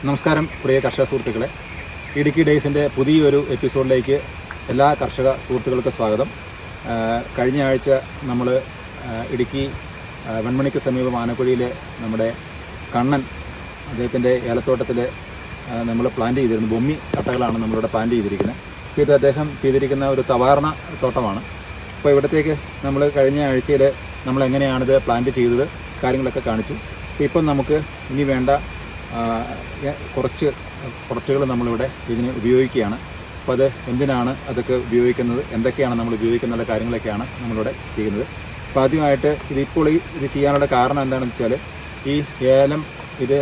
നമസ്കാരം പ്രിയ കർഷക സുഹൃത്തുക്കളെ, ഇടുക്കി ഡേയ്സിൻ്റെ പുതിയൊരു എപ്പിസോഡിലേക്ക് എല്ലാ കർഷക സുഹൃത്തുക്കൾക്കും സ്വാഗതം. കഴിഞ്ഞ ആഴ്ച നമ്മൾ ഇടുക്കി വെൺമണിക്ക് സമീപം ആനക്കുഴിയിലെ നമ്മുടെ കണ്ണൻ അദ്ദേഹത്തിൻ്റെ ഏലത്തോട്ടത്തിൽ നമ്മൾ പ്ലാന്റ് ചെയ്തിരുന്നു. ബൊമ്മി കട്ടകളാണ് നമ്മളിവിടെ പ്ലാന്റ് ചെയ്തിരിക്കുന്നത്. ഇത് അദ്ദേഹം ചെയ്തിരിക്കുന്ന ഒരു തവാർണ തോട്ടമാണ്. അപ്പോൾ ഇവിടത്തേക്ക് നമ്മൾ കഴിഞ്ഞ ആഴ്ചയിൽ നമ്മൾ എങ്ങനെയാണിത് പ്ലാന്റ് ചെയ്തത് കാര്യങ്ങളൊക്കെ കാണിച്ചു. ഇപ്പം നമുക്ക് ഇനി വേണ്ട കുറച്ച് പ്രൊഡക്റ്റുകൾ നമ്മളിവിടെ ഇതിന് ഉപയോഗിക്കുകയാണ്. അപ്പോൾ അത് എന്തിനാണ് അതൊക്കെ ഉപയോഗിക്കുന്നത്, എന്തൊക്കെയാണ് നമ്മൾ ഉപയോഗിക്കുന്ന കാര്യങ്ങളൊക്കെയാണ് നമ്മളിവിടെ ചെയ്യുന്നത്. അപ്പോൾ ആദ്യമായിട്ട് ഇത് ചെയ്യാനുള്ള കാരണം എന്താണെന്ന് വെച്ചാൽ, ഈ ഏലം ഇത്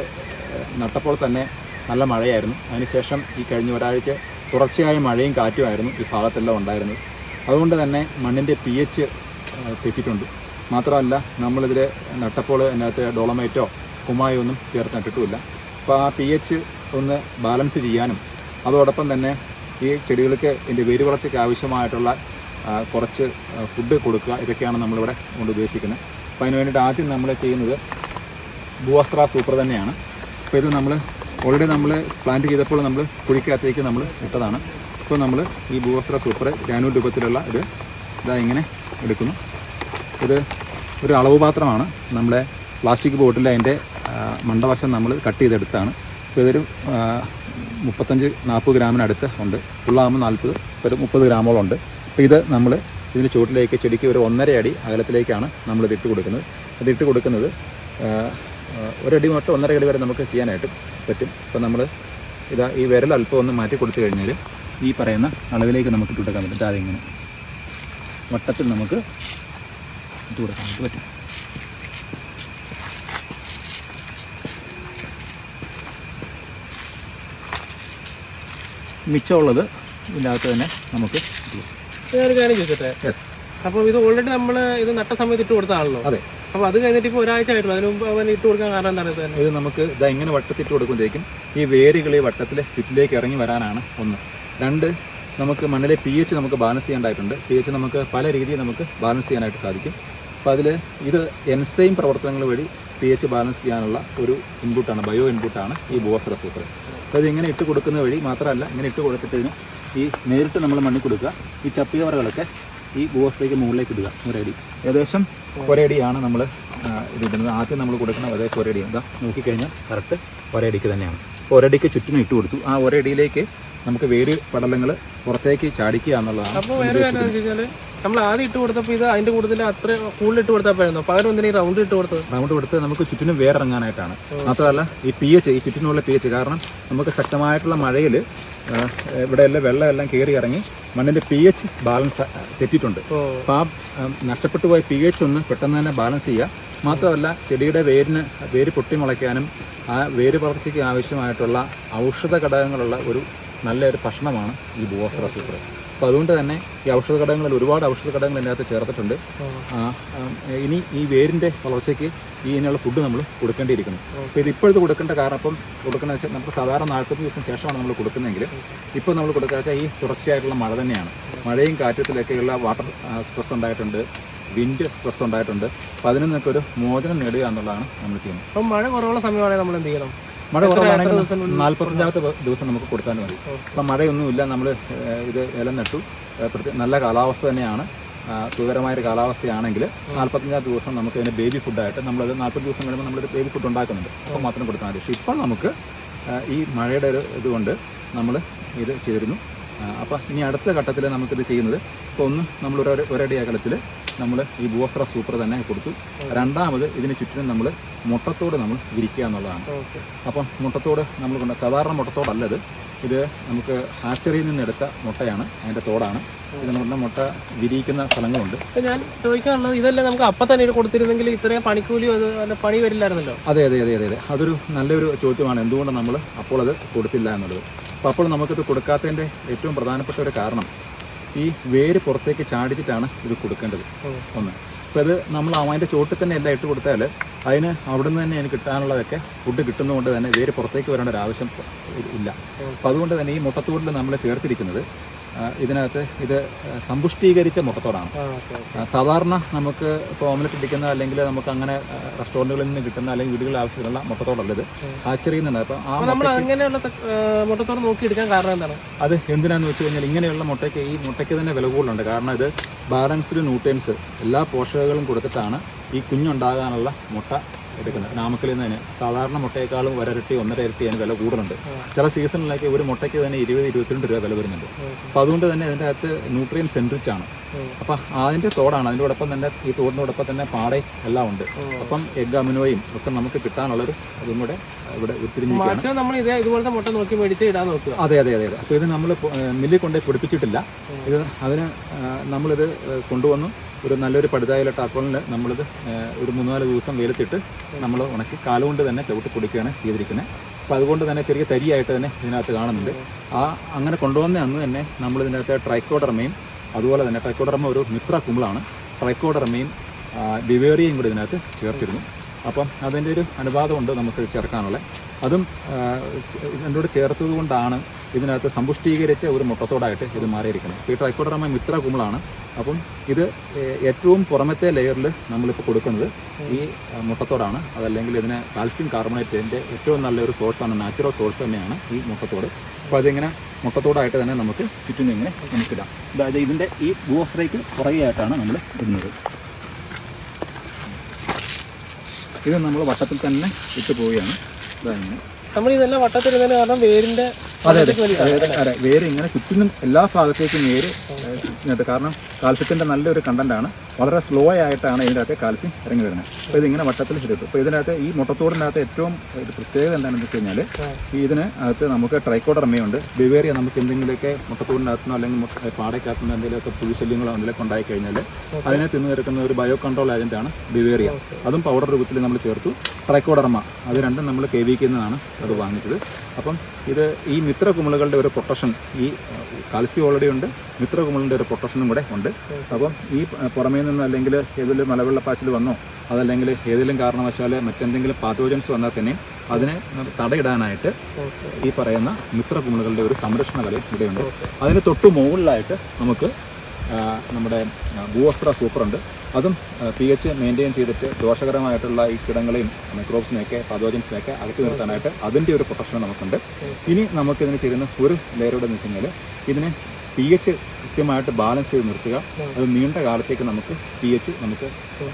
നട്ടപ്പോൾ തന്നെ നല്ല മഴയായിരുന്നു. അതിനുശേഷം ഈ കഴിഞ്ഞ ഒരാഴ്ച തുടർച്ചയായ മഴയും കാറ്റുമായിരുന്നു ഈ ഭാഗത്തെല്ലാം ഉണ്ടായിരുന്നത്. അതുകൊണ്ട് തന്നെ മണ്ണിൻ്റെ pH തെറ്റിയിട്ടുണ്ട്. മാത്രമല്ല നമ്മളിതിൽ നട്ടപ്പോൾ അതിനകത്ത് ഡോളമൈറ്റോ കുമ്മായോ ഒന്നും ചേർത്ത് നട്ടിട്ടുമില്ല. അപ്പോൾ ആ pH ഒന്ന് ബാലൻസ് ചെയ്യാനും അതോടൊപ്പം തന്നെ ഈ ചെടികൾക്ക് ഇതിൻ്റെ വേര് വളർച്ചയ്ക്ക് ആവശ്യമായിട്ടുള്ള കുറച്ച് ഫുഡ് കൊടുക്കുക, ഇതൊക്കെയാണ് നമ്മളിവിടെ കൊണ്ട് ഉദ്ദേശിക്കുന്നത്. അപ്പോൾ അതിന് വേണ്ടിയിട്ട് ആദ്യം നമ്മൾ ചെയ്യുന്നത് ഭൂവസ്ത്ര സൂപ്പർ തന്നെയാണ്. അപ്പോൾ ഇത് നമ്മൾ ഓൾറെഡി നമ്മൾ പ്ലാന്റ് ചെയ്തപ്പോൾ നമ്മൾ കുഴിക്കകത്തേക്ക് നമ്മൾ ഇട്ടതാണ്. ഇപ്പോൾ നമ്മൾ ഈ ഭൂവസ്ത്ര സൂപ്പർ ഗ്രാനുവൽ രൂപത്തിലുള്ള ഇതാ ഇങ്ങനെ എടുക്കുന്നു. ഇത് ഒരു അളവ് പാത്രമാണ്. നമ്മുടെ പ്ലാസ്റ്റിക് ബോട്ടിൽ അതിൻ്റെ മണ്ടവശം നമ്മൾ കട്ട് ചെയ്തെടുത്താണ്. അപ്പോൾ ഇതൊരു 35-40 ഗ്രാമിനടുത്ത് ഉണ്ട്. ഫുള്ളാകുമ്പോൾ 40, ഒരു 30 ഗ്രാമോളം ഉണ്ട്. അപ്പോൾ ഇത് നമ്മൾ ഇതിൻ്റെ ചുവട്ടിലേക്ക് ചെടിക്ക് ഒരു 1.5 അടി അകലത്തിലേക്കാണ് നമ്മളിത് ഇട്ട് കൊടുക്കുന്നത്. അതിട്ട് കൊടുക്കുന്നത് 1 അടി തൊട്ട് 1.5 അടി വരെ നമുക്ക് ചെയ്യാനായിട്ട് പറ്റും. അപ്പോൾ നമ്മൾ ഈ വിരൽ അല്പം ഒന്ന് മാറ്റി കൊടുത്തു കഴിഞ്ഞാൽ ഈ പറയുന്ന അളവിലേക്ക് നമുക്ക് ഇട്ട് കൊടുക്കാൻ പറ്റും. അതിങ്ങനെ വട്ടത്തിൽ നമുക്ക് ഇട്ട് കൊടുക്കാനായിട്ട് പറ്റും. മിച്ചമുള്ളത് ഇതിനകത്ത് തന്നെ നമുക്ക് ഞാനൊരു കാര്യം ചോദിച്ചോട്ടെ. അപ്പോൾ ഇത് ഓൾറെഡി നമ്മൾ ഇത് നട്ട സമയത്ത് ഇട്ട് കൊടുത്താണല്ലോ. അതെ. അപ്പോൾ അത് കഴിഞ്ഞിട്ട് ഇപ്പോൾ ഒരാഴ്ച ആയിട്ടുള്ളൂ. അതിന് മുമ്പ് അവൻ ഇട്ട് കൊടുക്കാൻ കാരണം എന്താണ്? ഇത് നമുക്ക് ഇങ്ങനെ വട്ടത്തിട്ട് കൊടുക്കുമ്പോഴേക്കും ഈ വേരുകൾ ഈ വട്ടത്തിൽ ചുറ്റിലേക്ക് ഇറങ്ങി വരാനാണ് ഒന്ന്. 2, നമുക്ക് മണ്ണിലെ pH നമുക്ക് ബാലൻസ് ചെയ്യേണ്ടതായിട്ടുണ്ട്. pH നമുക്ക് പല രീതിയിൽ നമുക്ക് ബാലൻസ് ചെയ്യാനായിട്ട് സാധിക്കും. അപ്പോൾ അതിൽ ഇത് എൻസൈം പ്രവർത്തനങ്ങൾ വഴി pH ബാലൻസ് ചെയ്യാനുള്ള ഒരു ഇൻപുട്ടാണ്, ബയോ ഇൻപുട്ടാണ് ഈ ഭൂവസ്ത്ര സൂപ്പർ. അപ്പോൾ ഇതിങ്ങനെ ഇട്ട് കൊടുക്കുന്ന വഴി മാത്രമല്ല, ഇങ്ങനെ ഇട്ട് കൊടുത്തിട്ടതിന് ഈ നേരിട്ട് നമ്മൾ മണ്ണിൽ കൊടുക്കുക. ഈ ചപ്പിയവറുകളൊക്കെ ഈ ഭൂവസ്ത്രയ്ക്ക് മുകളിലേക്ക് ഇടുക. 1 അടി, ഏകദേശം 1 അടിയാണ് നമ്മൾ ഇതിടുന്നത്. ആദ്യം നമ്മൾ കൊടുക്കുന്ന ഏകദേശം 1 അടി. എന്താ നോക്കിക്കഴിഞ്ഞാൽ കറക്റ്റ് 1 അടിക്ക് തന്നെയാണ്. അപ്പോൾ 1 അടിക്ക് ചുറ്റിനും ഇട്ട് കൊടുത്തു. ആ 1 അടിയിലേക്ക് നമുക്ക് വേര് പടലങ്ങൾ പുറത്തേക്ക് ചാടിക്കുക എന്നുള്ളതാണ്. അപ്പോൾ വേറെ കാര്യം എന്ന് വെച്ചാൽ, നമ്മൾ ആദ്യം ഇട്ട് കൊടുത്തപ്പോൾ ഇത് അതിൻ്റെ കൂടുതൽ അത്ര കൂടുതൽ ഇട്ട് കൊടുത്തപ്പോഴായിരുന്നു. പകരം എന്തിനാ റൗണ്ട് ഇട്ട് കൊടുത്തത്? റൗണ്ട് കൊടുത്ത് നമുക്ക് ചുറ്റിനും വേറിറങ്ങാനായിട്ടാണ്. മാത്രമല്ല ഈ pH, ഈ ചുറ്റിനുള്ള pH കാരണം നമുക്ക് ശക്തമായിട്ടുള്ള മഴയിൽ ഇവിടെയെല്ലാം വെള്ളമെല്ലാം കയറി ഇറങ്ങി മണ്ണിൻ്റെ pH ബാലൻസ് തെറ്റിയിട്ടുണ്ട്. അപ്പോൾ ആ നഷ്ടപ്പെട്ടു പോയ pH ഒന്ന് പെട്ടെന്ന് തന്നെ ബാലൻസ് ചെയ്യുക. മാത്രമല്ല ചെടിയുടെ വേര് പൊട്ടി മുളയ്ക്കാനും ആ വേര് വളർച്ചയ്ക്ക് ആവശ്യമായിട്ടുള്ള ഔഷധ ഘടകങ്ങളുള്ള ഒരു നല്ലൊരു ഭക്ഷണമാണ് ഈ ഭൂവസ്ത്ര സൂപ്പർ. അപ്പോൾ അതുകൊണ്ട് തന്നെ ഈ ഔഷധ ഘടകങ്ങളിൽ ഒരുപാട് ഔഷധ ഘടകങ്ങൾ ഇതിനകത്ത് ചേർത്തിട്ടുണ്ട്. ഇനി ഈ വേരിൻ്റെ വളർച്ചയ്ക്ക് ഇതിനുള്ള ഫുഡ് നമ്മൾ കൊടുക്കേണ്ടിയിരിക്കുന്നു. അപ്പോൾ ഇത് ഇപ്പോഴത്തെ കൊടുക്കേണ്ട കാരണം ഇപ്പം കൊടുക്കുന്നത് വെച്ചാൽ നമുക്ക് സാധാരണ 40 ദിവസം ശേഷമാണ് നമ്മൾ കൊടുക്കുന്നതെങ്കിൽ ഇപ്പോൾ നമ്മൾ കൊടുക്കുക വെച്ചാൽ ഈ തുടർച്ചയായിട്ടുള്ള മഴ തന്നെയാണ്. മഴയും കാറ്റത്തിലൊക്കെയുള്ള വാട്ടർ സ്ട്രെസ് ഉണ്ടായിട്ടുണ്ട്, വിൻഡ് സ്ട്രെസ് ഉണ്ടായിട്ടുണ്ട്. അപ്പോൾ അതിൽ നിന്നൊക്കെ ഒരു മോചനം നേടുക എന്നുള്ളതാണ് നമ്മൾ ചെയ്യുന്നത്. അപ്പോൾ മഴ കുറവുള്ള സമയമാണെങ്കിൽ നമ്മൾ എന്ത് ചെയ്യണം? മഴ കുറവാണെങ്കിൽ 45-ാമത്തെ ദിവസം നമുക്ക് കൊടുത്താൽ മതി. അപ്പം മഴയൊന്നുമില്ല, നമ്മൾ ഇത് ഇലം നട്ടു, നല്ല കാലാവസ്ഥ തന്നെയാണ്, സുഖകരമായൊരു കാലാവസ്ഥയാണെങ്കിൽ 45-ാമത്തെ ദിവസം നമുക്ക് ഇതിന് ബേബി ഫുഡായിട്ട് നമ്മളത് 40 ദിവസം കഴിയുമ്പോൾ നമ്മളൊരു ബേബി ഫുഡ് ഉണ്ടാക്കുന്നുണ്ട്. അപ്പോൾ മാത്രം കൊടുത്താൽ മതി. പക്ഷേ ഇപ്പോൾ നമുക്ക് ഈ മഴയുടെ ഒരു ഇതുകൊണ്ട് നമ്മൾ ഇത് ചെയ്തിരുന്നു. അപ്പോൾ ഇനി അടുത്ത ഘട്ടത്തിൽ നമുക്കിത് ചെയ്യുന്നത്, ഇപ്പോൾ ഒന്ന് നമ്മൾ 1 അടി അകലത്തിൽ നമ്മൾ ഈ ഭൂവസ്ത്ര സൂപ്പർ തന്നെ കൊടുത്തു. രണ്ടാമത് ഇതിന് ചുറ്റിനും നമ്മൾ മുട്ടത്തോട് നമ്മൾ വിരിക്കുക എന്നുള്ളതാണ്. അപ്പം മുട്ടത്തോട് നമ്മൾ സാധാരണ മുട്ടത്തോടല്ലത്, ഇത് നമുക്ക് ഹാച്ചറിയിൽ നിന്ന് എടുത്ത മുട്ടയാണ്, അതിൻ്റെ തോടാണ്. ഇത് നമ്മുടെ മുട്ട വിരിയിക്കുന്ന സ്ഥലങ്ങളുണ്ട്. ഞാൻ ചോദിക്കാനുള്ളത്, ഇതെല്ലാം നമുക്ക് അപ്പം തന്നെ കൊടുത്തിരുന്നെങ്കിൽ ഇത്രയും പണിക്കൂലിയോ അത് പണി വരില്ലായിരുന്നല്ലോ. അതെ, അതൊരു നല്ലൊരു ചോദ്യമാണ്, എന്തുകൊണ്ട് നമ്മൾ അപ്പോൾ അത് കൊടുത്തില്ല എന്നുള്ളത്. അപ്പോൾ നമുക്കിത് കൊടുക്കാത്തതിൻ്റെ ഏറ്റവും പ്രധാനപ്പെട്ട ഒരു കാരണം, ഈ വേര് പുറത്തേക്ക് ചാടിച്ചിട്ടാണ് ഇത് കൊടുക്കേണ്ടത് ഒന്ന്. അപ്പോൾ ഇത് നമ്മൾ അതിൻ്റെ ചോട്ടിൽ തന്നെ എല്ലാം ഇട്ട് കൊടുത്താൽ അതിന് അവിടെ നിന്ന് തന്നെ എനിക്ക് കിട്ടാനുള്ളതൊക്കെ ഫുഡ് കിട്ടുന്നതുകൊണ്ട് തന്നെ വേര് പുറത്തേക്ക് വരേണ്ട ഒരു ആവശ്യം ഇല്ല. അപ്പോൾ അതുകൊണ്ട് തന്നെ ഈ മുട്ടത്തോടിൽ നമ്മൾ ചേർത്തിരിക്കുന്നത് ഇതിനകത്ത് ഇത് സമ്പുഷ്ടീകരിച്ച മുട്ടത്തോടാണ്. സാധാരണ നമുക്ക് ഇപ്പോൾ ഓംലെറ്റ് ഇടിക്കുന്ന അല്ലെങ്കിൽ നമുക്ക് അങ്ങനെ റെസ്റ്റോറൻറ്റുകളിൽ നിന്ന് കിട്ടുന്ന അല്ലെങ്കിൽ വീടുകളിൽ ആവശ്യമുള്ള മുട്ടത്തോടല്ല, ഇത് ഹാച്ചറിയിൽ നിന്നാണ്. അപ്പോൾ ആ അങ്ങനെയുള്ള മുട്ടത്തോട് നോക്കി എടുക്കാൻ കാരണം എന്താണ്? അത് എന്തിനാന്ന് വെച്ച് കഴിഞ്ഞാൽ ഇങ്ങനെയുള്ള മുട്ടയ്ക്ക് ഈ മുട്ടയ്ക്ക് തന്നെ വില കൂടുതലുണ്ട്. കാരണം ഇത് ബാലൻസ്ഡ് ന്യൂട്രിയൻസ് എല്ലാ പോഷകങ്ങളും കൊടുത്തിട്ടാണ് ഈ കുഞ്ഞുണ്ടാകാനുള്ള മുട്ട എടുക്കുന്നത്. നാമക്കലിൽ നിന്ന് തന്നെ സാധാരണ മുട്ടയേക്കാളും ഒരരട്ടി 1.5 ഇരട്ടി അതിന് വില കൂടുതലുണ്ട്. ചില സീസണിലേക്ക് ഒരു മുട്ടയ്ക്ക് തന്നെ 20-22 രൂപ വില വരുന്നുണ്ട്. അപ്പോൾ അതുകൊണ്ട് തന്നെ ഇതിൻ്റെ അകത്ത് ന്യൂട്രിയൻ സെൻട്രിച്ചാണ്. അപ്പം അതിൻ്റെ തോടാണ്, അതിനോടൊപ്പം തന്നെ ഈ തോടിനോടൊപ്പം തന്നെ പാടയും എല്ലാം ഉണ്ട്. അപ്പം എഗ് അമിനോയും ഒക്കെ നമുക്ക് കിട്ടാനുള്ളൊരു അതും കൂടെ ഇവിടെ ഉരുത്തിരിഞ്ഞിരിക്കുകയാണ്. ഇതുപോലത്തെ മുട്ട നോക്കി മേടിച്ച് ഇടാൻ നോക്കുക. അതെ. അപ്പോൾ ഇത് നമ്മൾ മില്ലിൽ കൊണ്ടുപോയി പൊടിപ്പിച്ചിട്ടില്ല. ഇത് അതിന് നമ്മളിത് കൊണ്ടുവന്നു ഒരു നല്ലൊരു പടുതായിലെ ടാർപ്പോളിൽ നമ്മളിത് ഒരു 3-4 ദിവസം വെയിലത്തിട്ട് നമ്മൾ ഉണക്കി കാലുകൊണ്ട് തന്നെ ചവിട്ടി പൊടിക്കുകയാണ് ചെയ്തിരിക്കുന്നത്. അപ്പോൾ അതുകൊണ്ട് തന്നെ ചെറിയ തരിയായിട്ട് തന്നെ ഇതിനകത്ത് കാണുന്നുണ്ട്. അങ്ങനെ കൊണ്ടുവന്ന അന്ന് തന്നെ നമ്മളിതിനകത്ത് ട്രൈക്കോഡർമയും അതുപോലെ തന്നെ ട്രൈക്കോഡർമ ഒരു മിത്ര കുമിളാണ്, ട്രൈക്കോഡർമയും ബിവേറിയയും കൂടി ഇതിനകത്ത് ചേർത്തിരുന്നു. അപ്പം അതിൻ്റെ ഒരു അനുപാതമുണ്ട് നമുക്ക് ചേർക്കാനുള്ള. അതും ഇതിനോട് ചേർത്തത് കൊണ്ടാണ് ഇതിനകത്ത് സമ്പുഷ്ടീകരിച്ച ഒരു മുട്ടത്തോടായിട്ട് ഇത് മാറിയിരിക്കുന്നത്. ഈ ട്രൈക്കോഡർമ മിത്ര കുമിളാണ്. അപ്പം ഇത് ഏറ്റവും പുറമത്തെ ലെയറിൽ നമ്മളിപ്പോൾ കൊടുക്കുന്നത് ഈ മുട്ടത്തോടാണ്. അതല്ലെങ്കിൽ ഇതിന് കാൽസ്യം കാർബണേറ്റിൻ്റെ ഏറ്റവും നല്ലൊരു സോഴ്സാണ്, നാച്ചുറൽ സോഴ്സ് തന്നെയാണ് ഈ മുട്ടത്തോട്. അപ്പോൾ അതിങ്ങനെ മുട്ടത്തോടായിട്ട് തന്നെ നമുക്ക് ചുറ്റും ഇങ്ങനെ നമുക്കിടാം. അതായത് ഇതിൻ്റെ ഈ ബൂസ്ത്രയ്ക്ക് പുറകെയായിട്ടാണ് നമ്മൾ ഇടുന്നത്. ഇത് നമ്മൾ വട്ടത്തിൽ തന്നെ ഇട്ട് പോവുകയാണ്. ഇതാങ്ങനെ നമ്മൾ ഇതെല്ലാം വട്ടത്തിരുന്നതിന് കാരണം വേരിൻ്റെ അതെ വേര് ഇങ്ങനെ ചുറ്റിനും എല്ലാ ഭാഗത്തേക്കും വേര് ഇങ്ങോട്ട്. കാരണം കാൽസ്യത്തിൻ്റെ നല്ലൊരു കണ്ടൻ്റാണ്. വളരെ സ്ലോ ആയിട്ടാണ് ഇതിനകത്ത് കാൽസ്യം ഇറങ്ങി വരുന്നത്. അപ്പോൾ ഇതിങ്ങനെ വട്ടത്തിൽ ചെയ്തിട്ടു. അപ്പോൾ ഇതിനകത്ത് ഈ മുട്ടത്തോടിനകത്ത് ഏറ്റവും ഒരു പ്രത്യേകത എന്താണെന്ന് വെച്ച് കഴിഞ്ഞാൽ ഇതിന് അകത്ത് നമുക്ക് ട്രൈക്കോഡർമയുണ്ട്, ബിവേറിയ. നമുക്ക് എന്തെങ്കിലുമൊക്കെ മുട്ടത്തോടിനകത്തുനിന്നോ അല്ലെങ്കിൽ പാടയ്ക്കകത്തുനിന്നോ എന്തെങ്കിലുമൊക്കെ പുഴുശല്യങ്ങളോ എന്തെങ്കിലുമൊക്കെ ഉണ്ടായി കഴിഞ്ഞാൽ അതിനെ തിന്നു നിൽക്കുന്ന ഒരു ബയോ കൺട്രോൾ ഏജൻറ്റാണ് ബിവേറിയ. അതും പൗഡർ രൂപത്തിൽ നമ്മൾ ചേർത്തു. ട്രൈക്കോഡർമ അത് രണ്ടും നമ്മൾ KVK നിന്നാണ് അത് വാങ്ങിച്ചത്. അപ്പം ഇത് ഈ മിത്ര കുമിളുകളുടെ ഒരു പ്രൊട്ടക്ഷൻ, ഈ കാൽസ്യം ഓൾറെഡി ഉണ്ട്, മിത്ര കുമിളിൻ്റെ ഒരു പ്രൊട്ടക്ഷനും കൂടെ ഉണ്ട്. അപ്പം ഈ പുറമേ നിന്ന് അല്ലെങ്കിൽ ഏതെങ്കിലും മലവെള്ളപ്പാച്ചിൽ വന്നോ അതല്ലെങ്കിൽ ഏതെങ്കിലും കാരണവശാൽ മറ്റെന്തെങ്കിലും പാത്തോജൻസ് വന്നാൽ തന്നെ അതിനെ തടയിടാനായിട്ട് ഈ പറയുന്ന മിത്ര കുമിളുകളുടെ ഒരു സംരക്ഷണ വലയം ഇവിടെയുണ്ട്. അതിന് തൊട്ട് മുകളിലായിട്ട് നമുക്ക് നമ്മുടെ ഭൂവസ്ത്ര സൂപ്പറുണ്ട്. അതും pH മെയിൻറ്റെയിൻ ചെയ്തിട്ട് ദോഷകരമായിട്ടുള്ള ഈ കിടങ്ങളെയും മൈക്രോബ്സിനെയൊക്കെ പാതോജൻസിനെയൊക്കെ അകറ്റി നിർത്താനായിട്ട് അതിൻ്റെ ഒരു പ്രൊട്ടക്ഷൻ നമുക്കുണ്ട്. ഇനി നമുക്കിതിന് ചെയ്യുന്ന ഒരു ലെയറോടെ എന്ന് വെച്ച് കഴിഞ്ഞാൽ ഇതിനെ pH കൃത്യമായിട്ട് ബാലൻസ് ചെയ്ത് നിർത്തുക. അത് നീണ്ട കാലത്തേക്ക് നമുക്ക് pH നമുക്ക്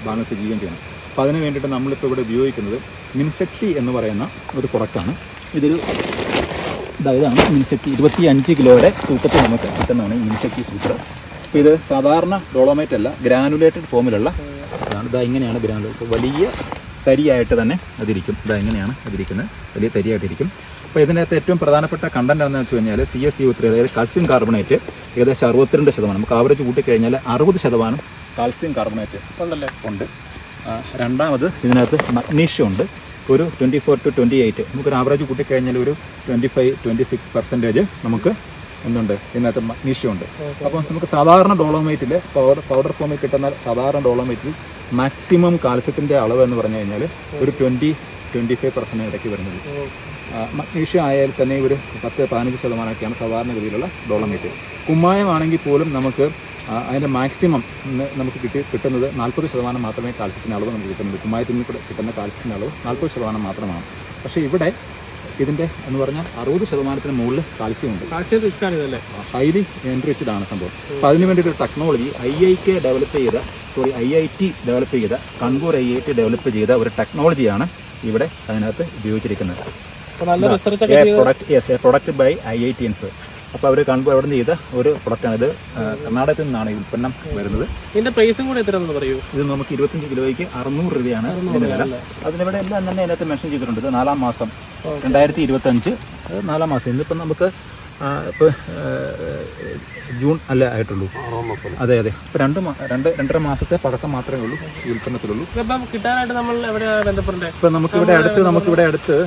ബാലൻസ് ചെയ്യുകയും ചെയ്യണം. അപ്പോൾ അതിന് വേണ്ടിയിട്ട് നമ്മളിപ്പോൾ ഇവിടെ ഉപയോഗിക്കുന്നത് മിൻശക്തി എന്ന് പറയുന്ന ഒരു പ്രൊഡക്റ്റാണ്. ഇതാണ് മിൻശക്തി. 25 കിലോയുടെ തൂക്കത്തിൽ നമുക്ക് കിട്ടുന്നതാണ് ഈ മിൻശക്തി സൂപ്പർ. അപ്പോൾ ഇത് സാധാരണ ഡോളോമൈറ്റ് അല്ല, ഗ്രാനുലേറ്റഡ് ഫോമിലുള്ള ഇതാണ്. ഇങ്ങനെയാണ് ഗ്രാനുലേറ്റ്. വലിയ തരിയായിട്ട് തന്നെ അതിരിക്കും. ഇങ്ങനെയാണ് അതിരിക്കുന്നത്, വലിയ തരിയായിട്ടിരിക്കും. അപ്പോൾ ഇതിനകത്ത് ഏറ്റവും പ്രധാനപ്പെട്ട കണ്ടന്റ് എന്താണെന്ന് വെച്ച് കഴിഞ്ഞാൽ CaCO3, അതായത് കാൽസ്യം കാർബണേറ്റ് ഏകദേശം 62%. നമുക്ക് ആവറേജ് കൂട്ടിക്കഴിഞ്ഞാൽ 60% കാൽസ്യം കാർബണേറ്റ് ഉണ്ട്. രണ്ടാമത് ഇതിനകത്ത് മഗ്നീഷ്യം ഉണ്ട്. ഒരു 24 to 28. നമുക്കൊരു ആവറേജ് കൂട്ടിക്കഴിഞ്ഞാൽ ഒരു 25-26% നമുക്ക് എന്തുണ്ട് ഇതിനകത്ത് മഗ്നീഷ്യം ഉണ്ട്. അപ്പം നമുക്ക് സാധാരണ ഡോളോമൈറ്റിൽ പൗഡർ ഫോമിൽ കിട്ടുന്ന സാധാരണ ഡോളോമൈറ്റിൽ മാക്സിമം കാൽസ്യത്തിൻ്റെ അളവ് എന്ന് പറഞ്ഞു കഴിഞ്ഞാൽ ഒരു 20-25% ഇടയ്ക്ക് വരുന്നത്. മഗ്നീഷ്യം ആയാൽ തന്നെ ഒരു 10-15%ഒക്കെയാണ് സാധാരണ ഗതിയിലുള്ള ഡോളോമൈറ്റ്. കുമ്മായമാണെങ്കിൽ പോലും നമുക്ക് അതിൻ്റെ മാക്സിമം നമുക്ക് കിട്ടുന്നത് 40% മാത്രമേ കാൽസ്യത്തിൻ്റെ അളവ് നമുക്ക് കിട്ടുന്നത്. കുമ്മായത്തിൽ നിന്ന് കൂടെ കിട്ടുന്ന കാൽസ്യത്തിൻ്റെ അളവ് 40% മാത്രമാണ്. പക്ഷേ ഇവിടെ ഇതിൻ്റെ എന്ന് പറഞ്ഞാൽ 60% മുകളിൽ കാൽസ്യം ഉണ്ട്. ഹൈലി എൻറിച്ച്ഡ് ആണ് സംഭവം. അപ്പോൾ അതിന് വേണ്ടിയിട്ട് ഒരു ടെക്നോളജി IIT ഡെവലപ്പ് ചെയ്ത കൺപൂർ IIT ഡെവലപ്പ് ചെയ്ത ഒരു ടെക്നോളജിയാണ് ഇവിടെ അതിനകത്ത് ഉപയോഗിച്ചിരിക്കുന്നത്. Product by IITians. അപ്പോൾ അവർ കൺപൂർ അവിടെ നിന്ന് ചെയ്ത ഒരു പ്രൊഡക്റ്റാണ് ഇത്. കർണാടകത്തിൽ നിന്നാണ് ഈ ഉൽപ്പന്നം വരുന്നത്. ഇതിൻ്റെ പ്രൈസും കൂടെ എത്രയാണെന്ന് പറയൂ? ഇത് നമുക്ക് 25 കിലോയ്ക്ക് 600 രൂപയാണ് ഇതിൻ്റെ വില. അതിനിവിടെ എല്ലാം തന്നെ അതിനകത്ത് മെൻഷൻ ചെയ്തിട്ടുണ്ട്. ഇത് 4-ാം മാസം 2025 4-ാം മാസം. ഇന്നിപ്പം നമുക്ക് ഇപ്പോൾ ജൂൺ അല്ലേ ആയിട്ടുള്ളൂ. അതെ. ഇപ്പോൾ 2-2.5 മാസത്തെ പഴക്കം മാത്രമേ ഉള്ളൂ ഈ ഉൽപ്പന്നത്തിലുള്ളൂ. കിട്ടാനായിട്ട് നമ്മൾ എവിടെയാണ് ബന്ധപ്പെടേണ്ടത്? ഇപ്പം നമുക്കിവിടെ അടുത്ത്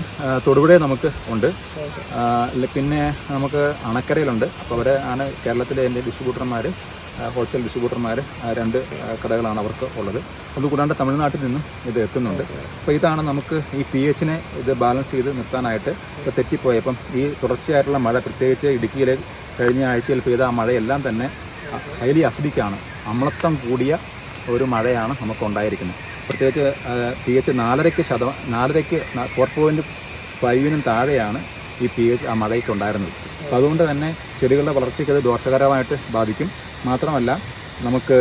തൊടുപുഴ നമുക്ക് ഉണ്ട്. പിന്നെ നമുക്ക് അണക്കരയിലുണ്ട്. അപ്പോൾ അവിടെ ആണ് കേരളത്തിലെ എൻ്റെ ഡിസ്ട്രിബ്യൂട്ടർമാർ ഹോൾസെയിൽ ഡിസ്ട്രിബ്യൂട്ടർമാർ 2 കടകളാണ് അവർക്ക് ഉള്ളത്. അതുകൂടാണ്ട് തമിഴ്നാട്ടിൽ നിന്നും ഇത് എത്തുന്നുണ്ട്. അപ്പോൾ ഇതാണ് നമുക്ക് ഈ pH നെ ഇത് ബാലൻസ് ചെയ്ത് നിർത്താനായിട്ട് ഇപ്പോൾ തെറ്റിപ്പോയപ്പം ഈ തുടർച്ചയായിട്ടുള്ള മഴ, പ്രത്യേകിച്ച് ഇടുക്കിയിൽ കഴിഞ്ഞ ആഴ്ചയിൽ പെയ്ത ആ മഴയെല്ലാം തന്നെ ഹൈലി അസിഡിക്കാണ്, അമ്ലത്വം കൂടിയ ഒരു മഴയാണ് നമുക്ക് ഉണ്ടായിരിക്കുന്നത്. പ്രത്യേകിച്ച് pH 4.5 4.5 താഴെയാണ് ഈ pH ആ മഴയ്ക്ക് ഉണ്ടായിരുന്നത്. അപ്പോൾ അതുകൊണ്ട് തന്നെ ചെടികളുടെ വളർച്ചയ്ക്ക് അത് ദോഷകരമായിട്ട് ബാധിക്കും. മാത്രമല്ല നമുക്ക്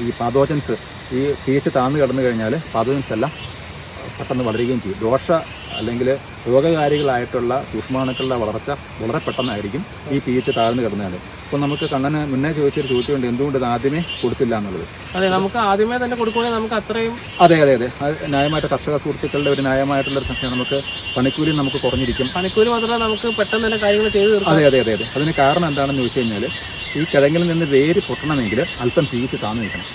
ഈ പാതോജൻസ്, ഈ pH താഴ്ന്നു കിടന്നു കഴിഞ്ഞാൽ പാതോജൻസ് എല്ലാം പെട്ടെന്ന് വളരുകയും ചെയ്യും. അല്ലെങ്കിൽ രോഗകാരികളായിട്ടുള്ള സൂക്ഷ്മാണുക്കളുടെ വളർച്ച വളരെ പെട്ടെന്നായിരിക്കും ഈ pH താഴ്ന്നു കിടന്നാൽ. അപ്പോൾ നമുക്ക് കണ്ണന് മുന്നേ ചോദിച്ചൊരു ചോദ്യമുണ്ട്, എന്തുകൊണ്ട് ഇത് ആദ്യമേ കൊടുത്തില്ല എന്നുള്ളത്. അതെ, നമുക്ക് ആദ്യമേ തന്നെ കൊടുക്കുകയാണെങ്കിൽ നമുക്ക് അത്രയും അതെ അത് ന്യായമായിട്ട് കർഷക സുഹൃത്തുക്കളുടെ ഒരു ന്യായമായിട്ടുള്ളൊരു സംശയം. നമുക്ക് പണിക്കൂലി നമുക്ക് കുറഞ്ഞിരിക്കും. പണിക്കൂലി മാത്രമല്ല, നമുക്ക് പെട്ടെന്ന് തന്നെ കാര്യങ്ങൾ ചെയ്ത് തീർക്കാം. അതെ. അതിന് കാരണം എന്താണെന്ന് ചോദിച്ചു കഴിഞ്ഞാൽ, ഈ കിഴങ്ങിൽ നിന്ന് വേര് പൊട്ടണമെങ്കിൽ അല്പം pH താഴ്ന്നു നിൽക്കണം.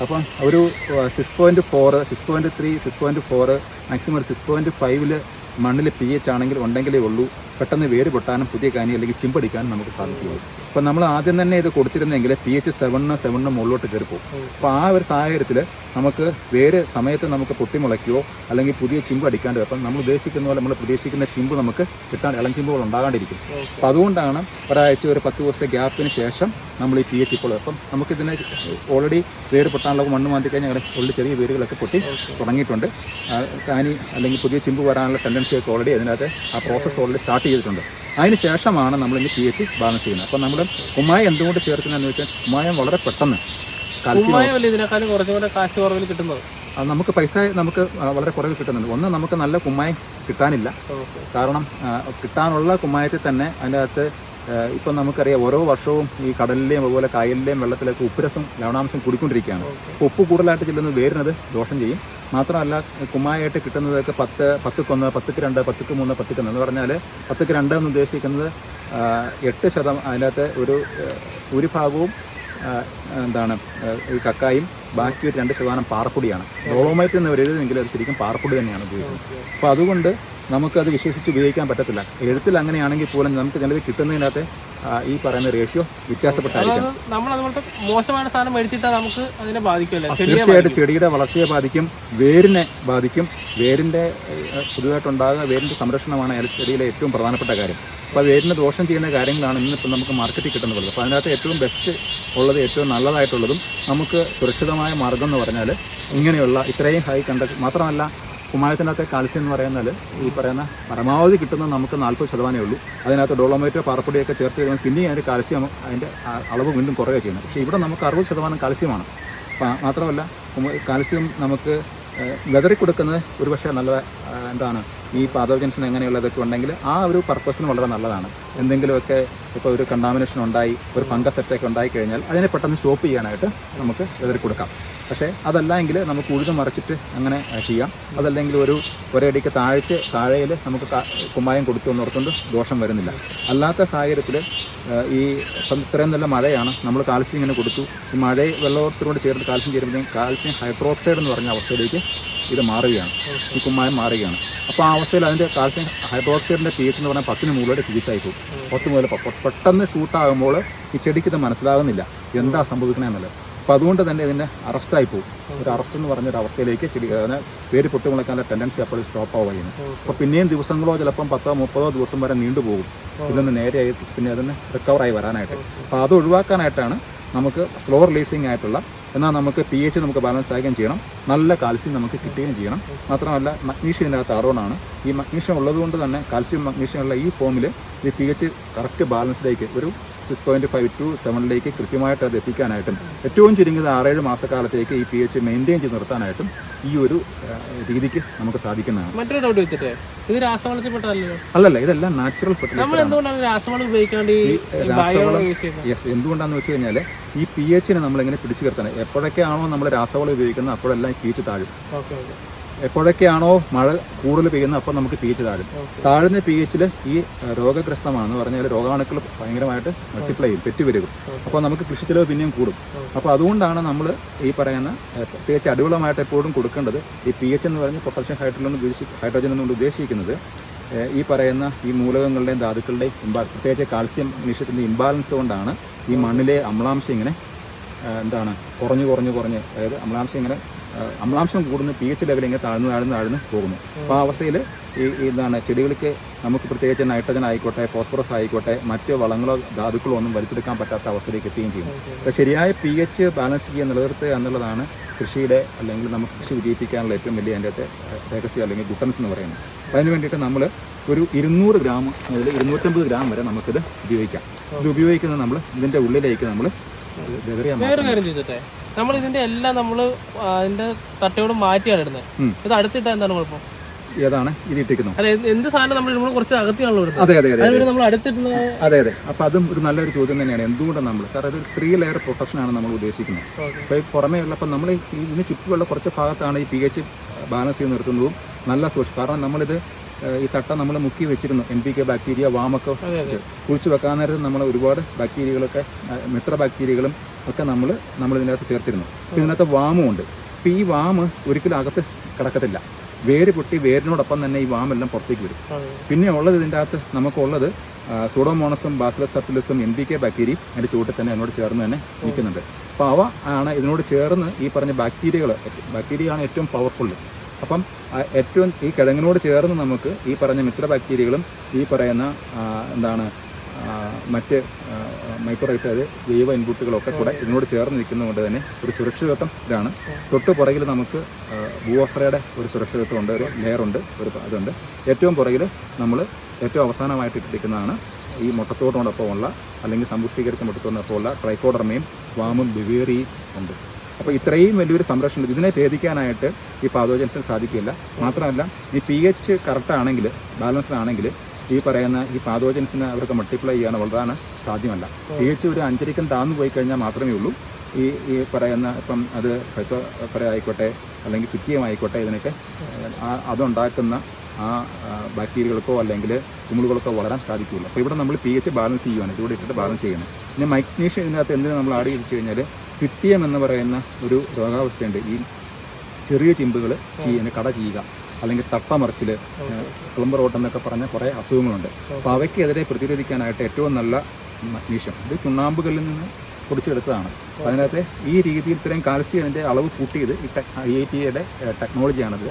അപ്പം ഒരു 6.4, 6.3, 6.4 മാക്സിമം ഒരു 6.5 മണ്ണിൽ pH ഉണ്ടെങ്കിലേ ഉള്ളൂ പെട്ടെന്ന് വേര് പൊട്ടാനും പുതിയ കാനി അല്ലെങ്കിൽ ചിമ്പടിക്കാനും നമുക്ക് സാധിക്കുകയുള്ളൂ. അപ്പം നമ്മൾ ആദ്യം തന്നെ ഇത് കൊടുത്തിരുന്നെങ്കിൽ pH 7 മുകളിലോട്ട് കയറി പോകും. അപ്പോൾ ആ ഒരു സാഹചര്യത്തിൽ നമുക്ക് വേര് സമയത്ത് നമുക്ക് പൊട്ടിമുളയ്ക്കുകയോ അല്ലെങ്കിൽ പുതിയ ചിമ്പ് അടിക്കാണ്ട്, അപ്പം നമ്മൾ ഉദ്ദേശിക്കുന്ന പോലെ നമ്മൾ പ്രതീക്ഷിക്കുന്ന ചിമ്പ് നമുക്ക് കിട്ടാൻ ഇളം ചിമ്പുകൾ ഉണ്ടാകാണ്ടിരിക്കും. അപ്പം അതുകൊണ്ടാണ് ഒരാഴ്ച ഒരു 10 ദിവസത്തെ ഗ്യാപ്പിന് ശേഷം നമ്മൾ ഈ pH ഇപ്പോൾ, അപ്പം നമുക്കിതിനെ ഓൾറെഡി വേര് പൊട്ടാനുള്ള മണ്ണ് മാറ്റി കഴിഞ്ഞാൽ ഉള്ളിൽ ചെറിയ വേരുകളൊക്കെ പൊട്ടി തുടങ്ങിയിട്ടുണ്ട്. കാനി അല്ലെങ്കിൽ പുതിയ ചിമ്പ് വരാനുള്ള ടെൻഡൻസിയൊക്കെ ഓൾറെഡി അതിനകത്ത് ആ പ്രോസസ്സ് ഓൾറെഡി സ്റ്റാർട്ട് ചെയ്തിട്ടുണ്ട്. അതിന് ശേഷമാണ് നമ്മളിന്ന് pH ബാലൻസ് ചെയ്യുന്നത്. അപ്പം നമ്മൾ കുമ്മായം എന്തുകൊണ്ട് ചേർക്കുന്നതെന്ന് വെച്ചാൽ, കുമ്മായം വളരെ പെട്ടെന്ന് ഇതിനേക്കാളും കുറച്ചുകൂടെ കാശ് കുറവിൽ കിട്ടുന്നത്. അത് നമുക്ക് പൈസ നമുക്ക് വളരെ കുറവ് കിട്ടുന്നുണ്ട്. ഒന്ന്, നമുക്ക് നല്ല കുമ്മായം കിട്ടാനില്ല. കാരണം കിട്ടാനുള്ള കുമ്മായത്തിൽ തന്നെ അതിനകത്ത് ഇപ്പം നമുക്കറിയാം, ഓരോ വർഷവും ഈ കടലിലെയും അതുപോലെ കായലിലെയും വെള്ളത്തിലേക്ക് ഉപ്പുരസം ലവണാംശം കൂടിക്കൊണ്ടിരിക്കുകയാണ്. അപ്പോൾ ഉപ്പ് കൂടുതലായിട്ട് ചെല്ലുന്നത് വേരിനത് ദോഷം ചെയ്യും. മാത്രമല്ല കുമ്മായമായിട്ട് കിട്ടുന്നതൊക്കെ 10, 10-1, 10-2, 10-3, 10-1 എന്ന് പറഞ്ഞാൽ 10-2 എന്ന് ഉദ്ദേശിക്കുന്നത് 8%. അതിനകത്ത് ഒരു ഭാഗവും ഈ കക്കായും ബാക്കി ഒരു 2% പാറപ്പൊടിയാണ്. ഡോളോമൈറ്റ് എന്ന് എഴുതുമെങ്കിൽ അത് ശരിക്കും പാറപ്പൊടി തന്നെയാണ് ഉപയോഗിക്കുന്നത്. അപ്പോൾ അതുകൊണ്ട് നമുക്കത് വിശ്വസിച്ച് ഉപയോഗിക്കാൻ പറ്റത്തില്ല. എഴുത്തിൽ അങ്ങനെയാണെങ്കിൽ പോലും നമുക്ക് ചിലത് കിട്ടുന്നതിനകത്ത് ഈ പറയുന്ന റേഷ്യോ വ്യത്യാസപ്പെട്ടായിരിക്കും. തീർച്ചയായിട്ടും ചെടിയുടെ വളർച്ചയെ ബാധിക്കും, വേരിനെ ബാധിക്കും. വേരിൻ്റെ പുതുതായിട്ടുണ്ടാകുക വേരിൻ്റെ സംരക്ഷണമാണ് ചെടിയിലെ ഏറ്റവും പ്രധാനപ്പെട്ട കാര്യം. അപ്പോൾ വേരിന് ദോഷം ചെയ്യുന്ന കാര്യങ്ങളാണ് ഇന്നിപ്പോൾ നമുക്ക് മാർക്കറ്റിൽ കിട്ടുന്നത്. അപ്പോൾ അതിനകത്ത് ഏറ്റവും ബെസ്റ്റ് ഉള്ളത്, ഏറ്റവും നല്ലതായിട്ടുള്ളതും നമുക്ക് സുരക്ഷിതമായ മാർഗം എന്ന് പറഞ്ഞാൽ ഇങ്ങനെയുള്ള ഇത്രയും ഹൈ മാത്രമല്ല, കുമ്മായത്തിനകത്തെ കാൽസ്യം എന്ന് പറയുന്നത് ഈ പറയുന്ന പരമാവധി കിട്ടുന്നത് നമുക്ക് 40% ഉള്ളൂ. അതിനകത്ത് ഡോളോമൈറ്റോ പാറപ്പൊടിയൊക്കെ ചേർത്ത് കഴിയുമ്പോൾ പിന്നെയും അതിൻ്റെ കാൽസ്യം അതിൻ്റെ അളവ് വീണ്ടും കുറയുകയാണ് ചെയ്യുന്നത്. പക്ഷേ ഇവിടെ നമുക്ക് 60% കാൽസ്യമാണ്. മാത്രമല്ല കാൽസ്യം നമുക്ക് വെതറി കൊടുക്കുന്നത് ഒരുപക്ഷെ നല്ല ഈ പാതോജൻസിന് എങ്ങനെയുള്ളതൊക്കെ ഉണ്ടെങ്കിൽ ആ ഒരു പർപ്പസിന് വളരെ നല്ലതാണ്. എന്തെങ്കിലുമൊക്കെ ഇപ്പോൾ ഒരു കണ്ടാമിനേഷൻ ഉണ്ടായി, ഒരു ഫംഗസ് അറ്റാക്ക് ഉണ്ടായി കഴിഞ്ഞാൽ അതിനെ പെട്ടെന്ന് സ്റ്റോപ്പ് ചെയ്യാനായിട്ട് നമുക്ക് വെതറി കൊടുക്കാം. പക്ഷേ അതല്ലെങ്കിൽ നമുക്ക് ഉഴുത് മറിച്ചിട്ട് അങ്ങനെ ചെയ്യാം. അതല്ലെങ്കിൽ ഒരടിക്ക് താഴെയിൽ നമുക്ക് കുമ്മായം കൊടുത്തു എന്നോർത്തുകൊണ്ട് ദോഷം വരുന്നില്ല. അല്ലാത്ത സാഹചര്യത്തിൽ ഇത്രയും നല്ല മഴയാണ്, നമ്മൾ കാൽസ്യം ഇങ്ങനെ കൊടുത്തു, ഈ വെള്ളത്തോട് ചേർത്ത് കാൽസ്യം ചേരുമ്പോഴത്തേക്കും കാൽസ്യം ഹൈഡ്രോക്സൈഡ് എന്ന് പറഞ്ഞ അവസ്ഥയിലേക്ക് ഇത് മാറുകയാണ്, ഈ കുമ്മായം മാറുകയാണ്. അപ്പോൾ ആ അവസ്ഥയിൽ അതിൻ്റെ കാൽസ്യം ഹൈഡ്രോക്സൈഡിൻ്റെ pH എന്ന് പറഞ്ഞാൽ 10 മുകളിലോട്ട് pH ആയി പോകും. 10 മുതൽ പെട്ടെന്ന് ഷൂട്ടാകുമ്പോൾ ഈ ചെടിക്ക് ഇത് മനസ്സിലാകുന്നില്ല എന്താ സംഭവിക്കണമെന്നുള്ളത്. അപ്പോൾ അതുകൊണ്ട് തന്നെ ഇതിൻ്റെ അറസ്റ്റായി പോകും. ഒരു അറസ്റ്റ് എന്ന് പറഞ്ഞൊരു അവസ്ഥയിലേക്ക് ചെടി വേര് പൊട്ടിമുളയ്ക്കാനുള്ള ടെൻഡൻസി അപ്പോൾ സ്റ്റോപ്പ് ആവുകയാണ്. അപ്പോൾ പിന്നെയും ദിവസങ്ങളോ ചിലപ്പം 10-30 ദിവസം വരെ നീണ്ടുപോകും ഇതൊന്ന് നേരെയായി പിന്നെ അതിന് റിക്കവറായി വരാനായിട്ട്. അപ്പോൾ അത് ഒഴിവാക്കാനായിട്ടാണ് നമുക്ക് സ്ലോ റിലീസിങ് ആയിട്ടുള്ള, എന്നാൽ നമുക്ക് pH നമുക്ക് ബാലൻസ് ആക്കുകയും ചെയ്യണം, നല്ല കാൽസ്യം നമുക്ക് കിട്ടുകയും ചെയ്യണം. മാത്രമല്ല മഗ്നീഷ്യം ഇതിനകത്ത് ആഡോണാണ്. ഈ മഗ്നീഷ്യം ഉള്ളതുകൊണ്ട് തന്നെ കാൽസ്യം മഗ്നീഷ്യം ഉള്ള ഈ ഫോമിൽ ഈ pH കറക്റ്റ് ബാലൻസിലേക്ക് ഒരു 6.5 to 7 കൃത്യമായിട്ട് അത് എത്തിക്കാനായിട്ടും ഏറ്റവും ചുരുങ്ങിയത് 6-7 മാസക്കാലത്തേക്ക് ഈ pH മെയിൻറ്റെയിൻ ചെയ്ത് നിർത്താനായിട്ടും ഈ ഒരു രീതിക്ക് നമുക്ക് സാധിക്കുന്നതാണ്. മറ്റൊരു ഡൗട്ട് വെച്ചിട്ട്, ഇത് രാസവളത്തിൽപ്പെട്ടല്ലോ? അല്ലല്ല, ഇതെല്ലാം നാച്ചുറൽ ഫെർട്ടിലൈസർ. യെസ്, എന്തുകൊണ്ടാണെന്ന് വെച്ച് കഴിഞ്ഞാൽ ഈ pH നമ്മളിങ്ങനെ പിടിച്ചു നിർത്തണം. എപ്പോഴൊക്കെയാണോ നമ്മൾ രാസവളം ഉപയോഗിക്കുന്നത് അപ്പോഴെല്ലാം pH താഴും. എപ്പോഴൊക്കെയാണോ മഴ കൂടുതൽ പെയ്യുന്നത് അപ്പോൾ നമുക്ക് pH താഴും. താഴുന്ന pH ഈ രോഗഗ്രസ്തമാണെന്ന് പറഞ്ഞാൽ രോഗാണുക്കൾ ഭയങ്കരമായിട്ട് മൾട്ടിപ്ലൈ ചെയ്യും, പെറ്റുവരും. അപ്പോൾ നമുക്ക് കൃഷി ചെലവ് പിന്നെയും കൂടും. അപ്പോൾ അതുകൊണ്ടാണ് നമ്മൾ ഈ പറയുന്ന പ്രത്യേകിച്ച് അടിവളമായിട്ട് എപ്പോഴും കൊടുക്കേണ്ടത് ഈ pH എന്ന് പറഞ്ഞ് പൊട്ടാഷ്യം ഹൈഡ്രോജൻ എന്നുകൊണ്ട് ഉദ്ദേശിക്കുന്നത് ഈ പറയുന്ന ഈ മൂലകങ്ങളുടെയും ധാതുക്കളുടെയും പ്രത്യേകിച്ച് കാൽസ്യം മഗ്നീഷ്യത്തിൻ്റെ ഇംബാലൻസ് കൊണ്ടാണ് ഈ മണ്ണിലെ അമ്ലാംശം ഇങ്ങനെ കുറഞ്ഞ് അതായത് അമ്ലാംശം കൂടുന്ന pH ലെവൽ ഇങ്ങനെ താഴ്ന്നു പോകുന്നു. അപ്പോൾ ആ അവസ്ഥയിൽ ചെടികൾക്ക് നമുക്ക് പ്രത്യേകിച്ച് നൈട്രജൻ ആയിക്കോട്ടെ, ഫോസ്ഫറസ് ആയിക്കോട്ടെ, മറ്റ് വളങ്ങളോ ധാതുക്കളോ ഒന്നും വലിച്ചെടുക്കാൻ പറ്റാത്ത അവസ്ഥയിലേക്ക് എത്തുകയും ചെയ്യും. അപ്പോൾ ശരിയായ pH ബാലൻസ് ചെയ്യുക നിലനിർത്തുക എന്നുള്ളതാണ് കൃഷിയുടെ അല്ലെങ്കിൽ നമുക്ക് കൃഷി വിജയിപ്പിക്കാനുള്ള ഏറ്റവും വലിയ അതിൻ്റെ രഹസ്യം അല്ലെങ്കിൽ ഗുട്ടൻസ് എന്ന് പറയുന്നത്. അപ്പോൾ അതിന് വേണ്ടിയിട്ട് നമ്മൾ ഒരു 200 ഗ്രാം മുതൽ 250 ഗ്രാം വരെ നമുക്കിത് ഉപയോഗിക്കാം. ഇത് ഉപയോഗിക്കുന്നത് നമ്മൾ ഇതിൻ്റെ ഉള്ളിലേക്ക് നമ്മൾ വേറെ കാര്യം ചോദിച്ചോട്ടെ, നമ്മൾ ഇതിന്റെ എല്ലാം നമ്മൾ അതിന്റെ തട്ടയോട് മാറ്റിയാണ് ഇടുന്നത്. ഇത് അടുത്തിട്ടാ എന്താണ് കുഴപ്പം? ഏതാണ് ഇത് ഇട്ടിരിക്കുന്നത്? അതെ, എന്ത് സാധനം നമ്മൾ കുറച്ച് അകത്തിയാണല്ലോ ഇടുന്നത്. അതെ. നമ്മൾ അടുത്തിട്ടുന്നത്. അതെ. അപ്പോൾ അതും ഒരു നല്ലൊരു ചോദ്യം തന്നെയാണ്. എന്തുകൊണ്ടാണ് നമ്മൾ, കാരണം ഒരു 3 ലെയർ പ്രൊട്ടക്ഷനാണ് നമ്മൾ ഉദ്ദേശിക്കുന്നത്. അപ്പോൾ ഈ പുറമേ ഉള്ള, അപ്പം നമ്മൾ ഇതിന് ചുറ്റുമുള്ള കുറച്ച് ഭാഗത്താണ് ഈ pH ബാലൻസ് ചെയ്ത് നിർത്തുന്നതും നല്ല സൂക്ഷിക്കും. കാരണം നമ്മളിത് ഈ തട്ട നമ്മൾ മുക്കി വെച്ചിരുന്നു, NPK ബാക്ടീരിയ, വാമൊക്കെ കുഴിച്ച് വെക്കാൻ നേരത്ത് നമ്മൾ ഒരുപാട് ബാക്ടീരിയകളൊക്കെ, മിത്ര ബാക്ടീരിയകളും ഒക്കെ നമ്മൾ ഇതിനകത്ത് ചേർത്തിരുന്നു. ഇതിനകത്ത് വാമും ഉണ്ട്. അപ്പോൾ ഈ വാമ് ഒരിക്കലും അകത്ത് കിടക്കത്തില്ല. വേര് പൊട്ടി വേരിനോടൊപ്പം തന്നെ ഈ വാമെല്ലാം പുറത്തേക്ക് വരും. പിന്നെ ഉള്ളത് ഇതിൻ്റെ അകത്ത് നമുക്കുള്ളത് സൂഡോമോണസും ബാസിലസ് സബ്റ്റിലിസും NPK ബാക്ടീരിയ അതിൻ്റെ ചുവട്ടിൽ തന്നെ അതിനോട് ചേർന്ന് തന്നെ നിൽക്കുന്നുണ്ട്. അപ്പോൾ അവ ആണ് ഇതിനോട് ചേർന്ന് ഈ പറഞ്ഞ ബാക്ടീരിയയാണ് ഏറ്റവും പവർഫുൾ. അപ്പം ഏറ്റവും ഈ കിഴങ്ങിനോട് ചേർന്ന് നമുക്ക് ഈ പറഞ്ഞ മിത്ര ബാക്ടീരിയകളും ഈ പറയുന്ന മറ്റ് മൈക്രോറൈസ്, അതായത് ജൈവ ഇൻപുട്ടുകളൊക്കെ കൂടെ ഇതിനോട് ചേർന്ന് നിൽക്കുന്നതുകൊണ്ട് തന്നെ ഒരു സുരക്ഷിതത്വം ഇതാണ്. തൊട്ട് പുറകിൽ നമുക്ക് ഭൂവസ്ത്രയുടെ ഒരു സുരക്ഷിതത്വം ഉണ്ട്, ഒരു ലെയറുണ്ട്, അതുണ്ട്. ഏറ്റവും പുറകിൽ നമ്മൾ ഏറ്റവും അവസാനമായിട്ട് ഇട്ടിരിക്കുന്നതാണ് ഈ മുട്ടത്തോടൊപ്പമുള്ള അല്ലെങ്കിൽ സമ്പുഷ്ടീകരിച്ച മുട്ടത്തോടൊപ്പമുള്ള ട്രൈക്കോഡർമയും വാമും ബിവേറിയും ഉണ്ട്. അപ്പോൾ ഇത്രയും വലിയൊരു സംരക്ഷണം ഇതിനെ ഭേദിക്കാനായിട്ട് ഈ പാതോജൻസിന് സാധിക്കില്ല. മാത്രമല്ല ഈ pH കറക്റ്റാണെങ്കിൽ, ബാലൻസ്ഡാണെങ്കിൽ ഈ പറയുന്ന ഈ പാതോജൻസിന് അവർക്ക് മൾട്ടിപ്ലൈ ചെയ്യാൻ വളരാൻ സാധ്യമല്ല. pH ഒരു 5 താഴ്ന്നു പോയി കഴിഞ്ഞാൽ മാത്രമേ ഉള്ളൂ ഈ പറയുന്ന, ഇപ്പം അത് ഫൈറ്റോഫറ ആയിക്കോട്ടെ അല്ലെങ്കിൽ പിറ്റിയം ആയിക്കോട്ടെ, ഇതിനൊക്കെ അതുണ്ടാക്കുന്ന ആ ബാക്ടീരിയകൾക്കോ അല്ലെങ്കിൽ കുമിളുകൾക്കോ വളരാൻ സാധിക്കുകയുള്ളൂ. അപ്പോൾ ഇവിടെ നമ്മൾ pH ബാലൻസ് ചെയ്യുകയാണ്, ഇതിലൂടെ ഇട്ടിട്ട് ബാലൻസ് ചെയ്യണം. പിന്നെ മഗ്നീഷ്യം ഇതിനകത്ത് എന്തിനു നമ്മൾ ആഡ് ചെയ്ത് കഴിഞ്ഞാൽ, പിറ്റിയം എന്ന് പറയുന്ന ഒരു രോഗാവസ്ഥയുണ്ട്. ഈ ചെറിയ ചിമ്പുകൾ കട ചെയ്യുക, അല്ലെങ്കിൽ തട്ടമറിച്ചിൽ, ക്ലംബർ ഓട്ടം എന്നൊക്കെ പറഞ്ഞ കുറേ അസുഖങ്ങളുണ്ട്. അപ്പോൾ അവയ്ക്കെതിരെ പ്രതിരോധിക്കാനായിട്ട് ഏറ്റവും നല്ല മഗ്നീഷ്യം ഇത് ചുണ്ണാമ്പുകളിൽ നിന്ന് പൊടിച്ചെടുത്തതാണ്. അതിനകത്ത് ഈ രീതിയിൽ ഇത്രയും കാൽസ്യം അതിൻ്റെ അളവ് കൂട്ടിയത് ഈ IIT-യുടെ ടെക്നോളജിയാണത്.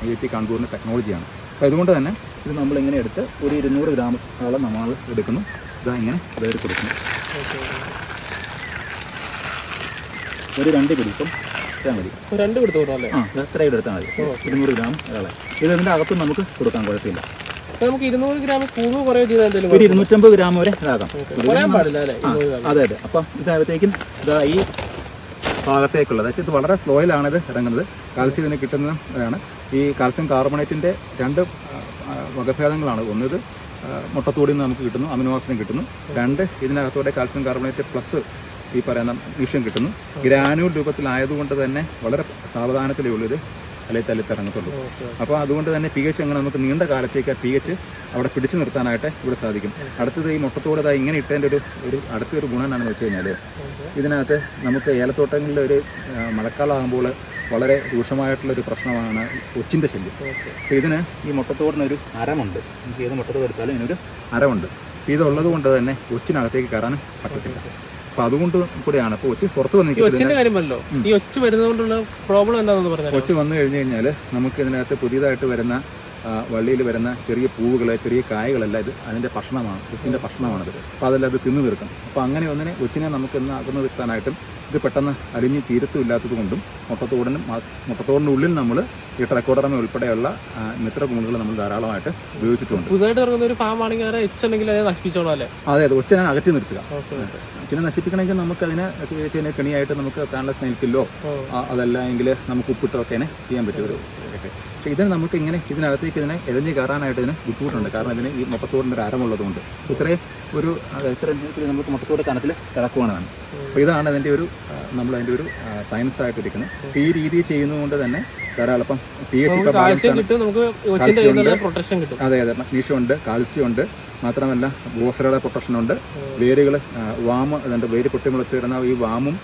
IIT കാൺപൂരിൻ്റെ ടെക്നോളജിയാണ്. അപ്പോൾ അതുകൊണ്ട് തന്നെ ഇത് നമ്മളിങ്ങനെ എടുത്ത് ഒരു 200 ഗ്രാമോളം നമ്മൾ എടുക്കുന്നു. ഇതാ ഇങ്ങനെ വേറെ കൊടുക്കുന്നു. ഒരു 2 പിടിക്കും ഇട്ടാൽ മതി. 2 പിടുത്തം അല്ലേ? എത്രയും എടുത്താൽ മതി. 200 ഗ്രാം ഒരാളെ. ഇത് ഇതിൻ്റെ അകത്തും നമുക്ക് കൊടുക്കാൻ കുഴപ്പമില്ല. നമുക്ക് 200 ഗ്രാം കൂടുതൽ കുറയോ ചെയ്താൽ ഒരു 250 ഗ്രാം വരെ ഇതാകാം. അതെ. അപ്പം ഇതാകത്തേക്കും ഇതാ ഈ ഭാഗത്തേക്കുള്ളത്, അതായത് ഇത് വളരെ സ്ലോയിലാണ് ഇത് ഇറങ്ങുന്നത്. കാൽസ്യം ഇതിന് കിട്ടുന്നതാണ്. ഈ കാൽസ്യം കാർബണേറ്റിൻ്റെ 2 വകഭേദങ്ങളാണ്. ഒന്ന് ഇത് മുട്ടത്തോടിൽ നിന്ന് നമുക്ക് കിട്ടുന്നു, അമിനോ ആസിഡും കിട്ടുന്നു. 2 ഇതിനകത്തൂടെ കാൽസ്യം കാർബണേറ്റ് പ്ലസ് ഈ പറയുന്ന വിഷം കിട്ടുന്നു. ഗ്രാനുവൽ രൂപത്തിലായതുകൊണ്ട് തന്നെ വളരെ സാവധാനത്തിലേ ഉള്ളൂ ഇത് തല്ലിത്തിറങ്ങത്തുള്ളൂ. അപ്പോൾ അതുകൊണ്ട് തന്നെ pH അങ്ങനെ നമുക്ക് നീണ്ട കാലത്തേക്ക് pH അവിടെ പിടിച്ചു നിർത്താനായിട്ട് ഇവിടെ സാധിക്കും. അടുത്തത് ഈ മുട്ടത്തോട് ഇങ്ങനെ ഇട്ടതിൻ്റെ ഒരു അടുത്തൊരു ഗുണം എന്താണെന്ന് വെച്ച് കഴിഞ്ഞാൽ, ഇതിനകത്ത് നമുക്ക് ഏലത്തോട്ടങ്ങളിൽ ഒരു മഴക്കാലമാകുമ്പോൾ വളരെ രൂക്ഷമായിട്ടുള്ളൊരു പ്രശ്നമാണ് ഒച്ചിൻ്റെ ശല്യം. അപ്പോൾ ഇതിന് ഈ മുട്ടത്തോടിനൊരു അരമുണ്ട്. നമുക്ക് ഏത് മുട്ടത്തോട് എടുത്താലും ഇതിനൊരു അരമുണ്ട്. ഇതുള്ളത് കൊണ്ട് തന്നെ ഒച്ചിനകത്തേക്ക് കയറാൻ പറ്റത്തില്ല. അപ്പോൾ അതുകൊണ്ട് കൂടെയാണ് ഇപ്പോൾ ഒച്ച് പുറത്ത് വന്നിരിക്കുന്നത്. ഈ ഒച്ച് വരുന്നതുകൊണ്ടുള്ള പ്രോബ്ലം എന്താണെന്ന് പറഞ്ഞാൽ, ഒച്ച് വന്നു കഴിഞ്ഞ് കഴിഞ്ഞാൽ നമുക്ക് ഇതിനകത്ത് പുതിയതായിട്ട് വരുന്ന വള്ളിയിൽ വരുന്ന ചെറിയ പൂവുകൾ, ചെറിയ കായകളെല്ലാം ഇത് അതിൻ്റെ ഭക്ഷണമാണ്, ഒച്ചിൻ്റെ ഭക്ഷണമാണത്. അപ്പോൾ അതെല്ലാം അത് തിന്നു തീർക്കും. അപ്പോൾ അങ്ങനെ ഒച്ചിനെ നമുക്ക് ഇന്ന് അകന്നു നിർത്താനായിട്ടും ഇത് പെട്ടെന്ന് അലിഞ്ഞ് തീരത്തുമില്ലാത്തത് കൊണ്ടും മുട്ടത്തോടിൻ്റെ ഉള്ളിൽ നമ്മൾ ഈ ട്രൈക്കോഡർമ ഉൾപ്പെടെയുള്ള മിത്ര കുമിളുകൾ നമ്മൾ ധാരാളമായിട്ട് ഉപയോഗിച്ചിട്ടുണ്ട്. പുതുതായിട്ട് ഇറങ്ങുന്ന ഒരു ഫാം ആണെങ്കിൽ നശിപ്പിച്ചോളാം അല്ലേ? അതെ, ഒച്ചിനെ അകറ്റി നിർത്തുക. ഒച്ചിനെ നശിപ്പിക്കണമെങ്കിൽ നമുക്കതിനെ കെണിയായിട്ട് നമുക്ക് താങ്കളുടെ സ്നേഹിക്കില്ലോ, അതല്ല എങ്കിൽ നമുക്ക് ഉപ്പിട്ടോ ഒക്കെ ചെയ്യാൻ പറ്റും. പക്ഷേ ഇതിന് നമുക്ക് ഇങ്ങനെ ഇതിനകത്തേക്ക് ഇതിനെ എഴഞ്ഞ് കയറാനായിട്ട് ഇതിന് ബുദ്ധിമുട്ടുണ്ട്. കാരണം ഇതിന് ഈ മുട്ടത്തോടിൻ്റെ ഒരു അരമുള്ളതുകൊണ്ട് ഇത്രയും നമുക്ക് മുട്ടത്തോട് കനത്തിൽ കിടക്കുവാണ്. അപ്പോൾ ഇതാണ് അതിൻ്റെ ഒരു നമ്മളതിൻ്റെ ഒരു സയൻസ് ആയിട്ടിരിക്കുന്നത്. ഈ രീതി ചെയ്യുന്നതുകൊണ്ട് തന്നെ ധാരാളം ഇപ്പം pH ഇപ്പോൾ അതെ മഗ്നീഷ്യം ഉണ്ട്, കാൽസ്യം ഉണ്ട്. മാത്രമല്ല ഭൂവസ്ത്രയുടെ പ്രൊട്ടക്ഷനുണ്ട്. വേരുകൾ വാമ് അതുണ്ട്. വേര് പൊട്ടിമുളച്ച് വരുന്ന ഈ വാമും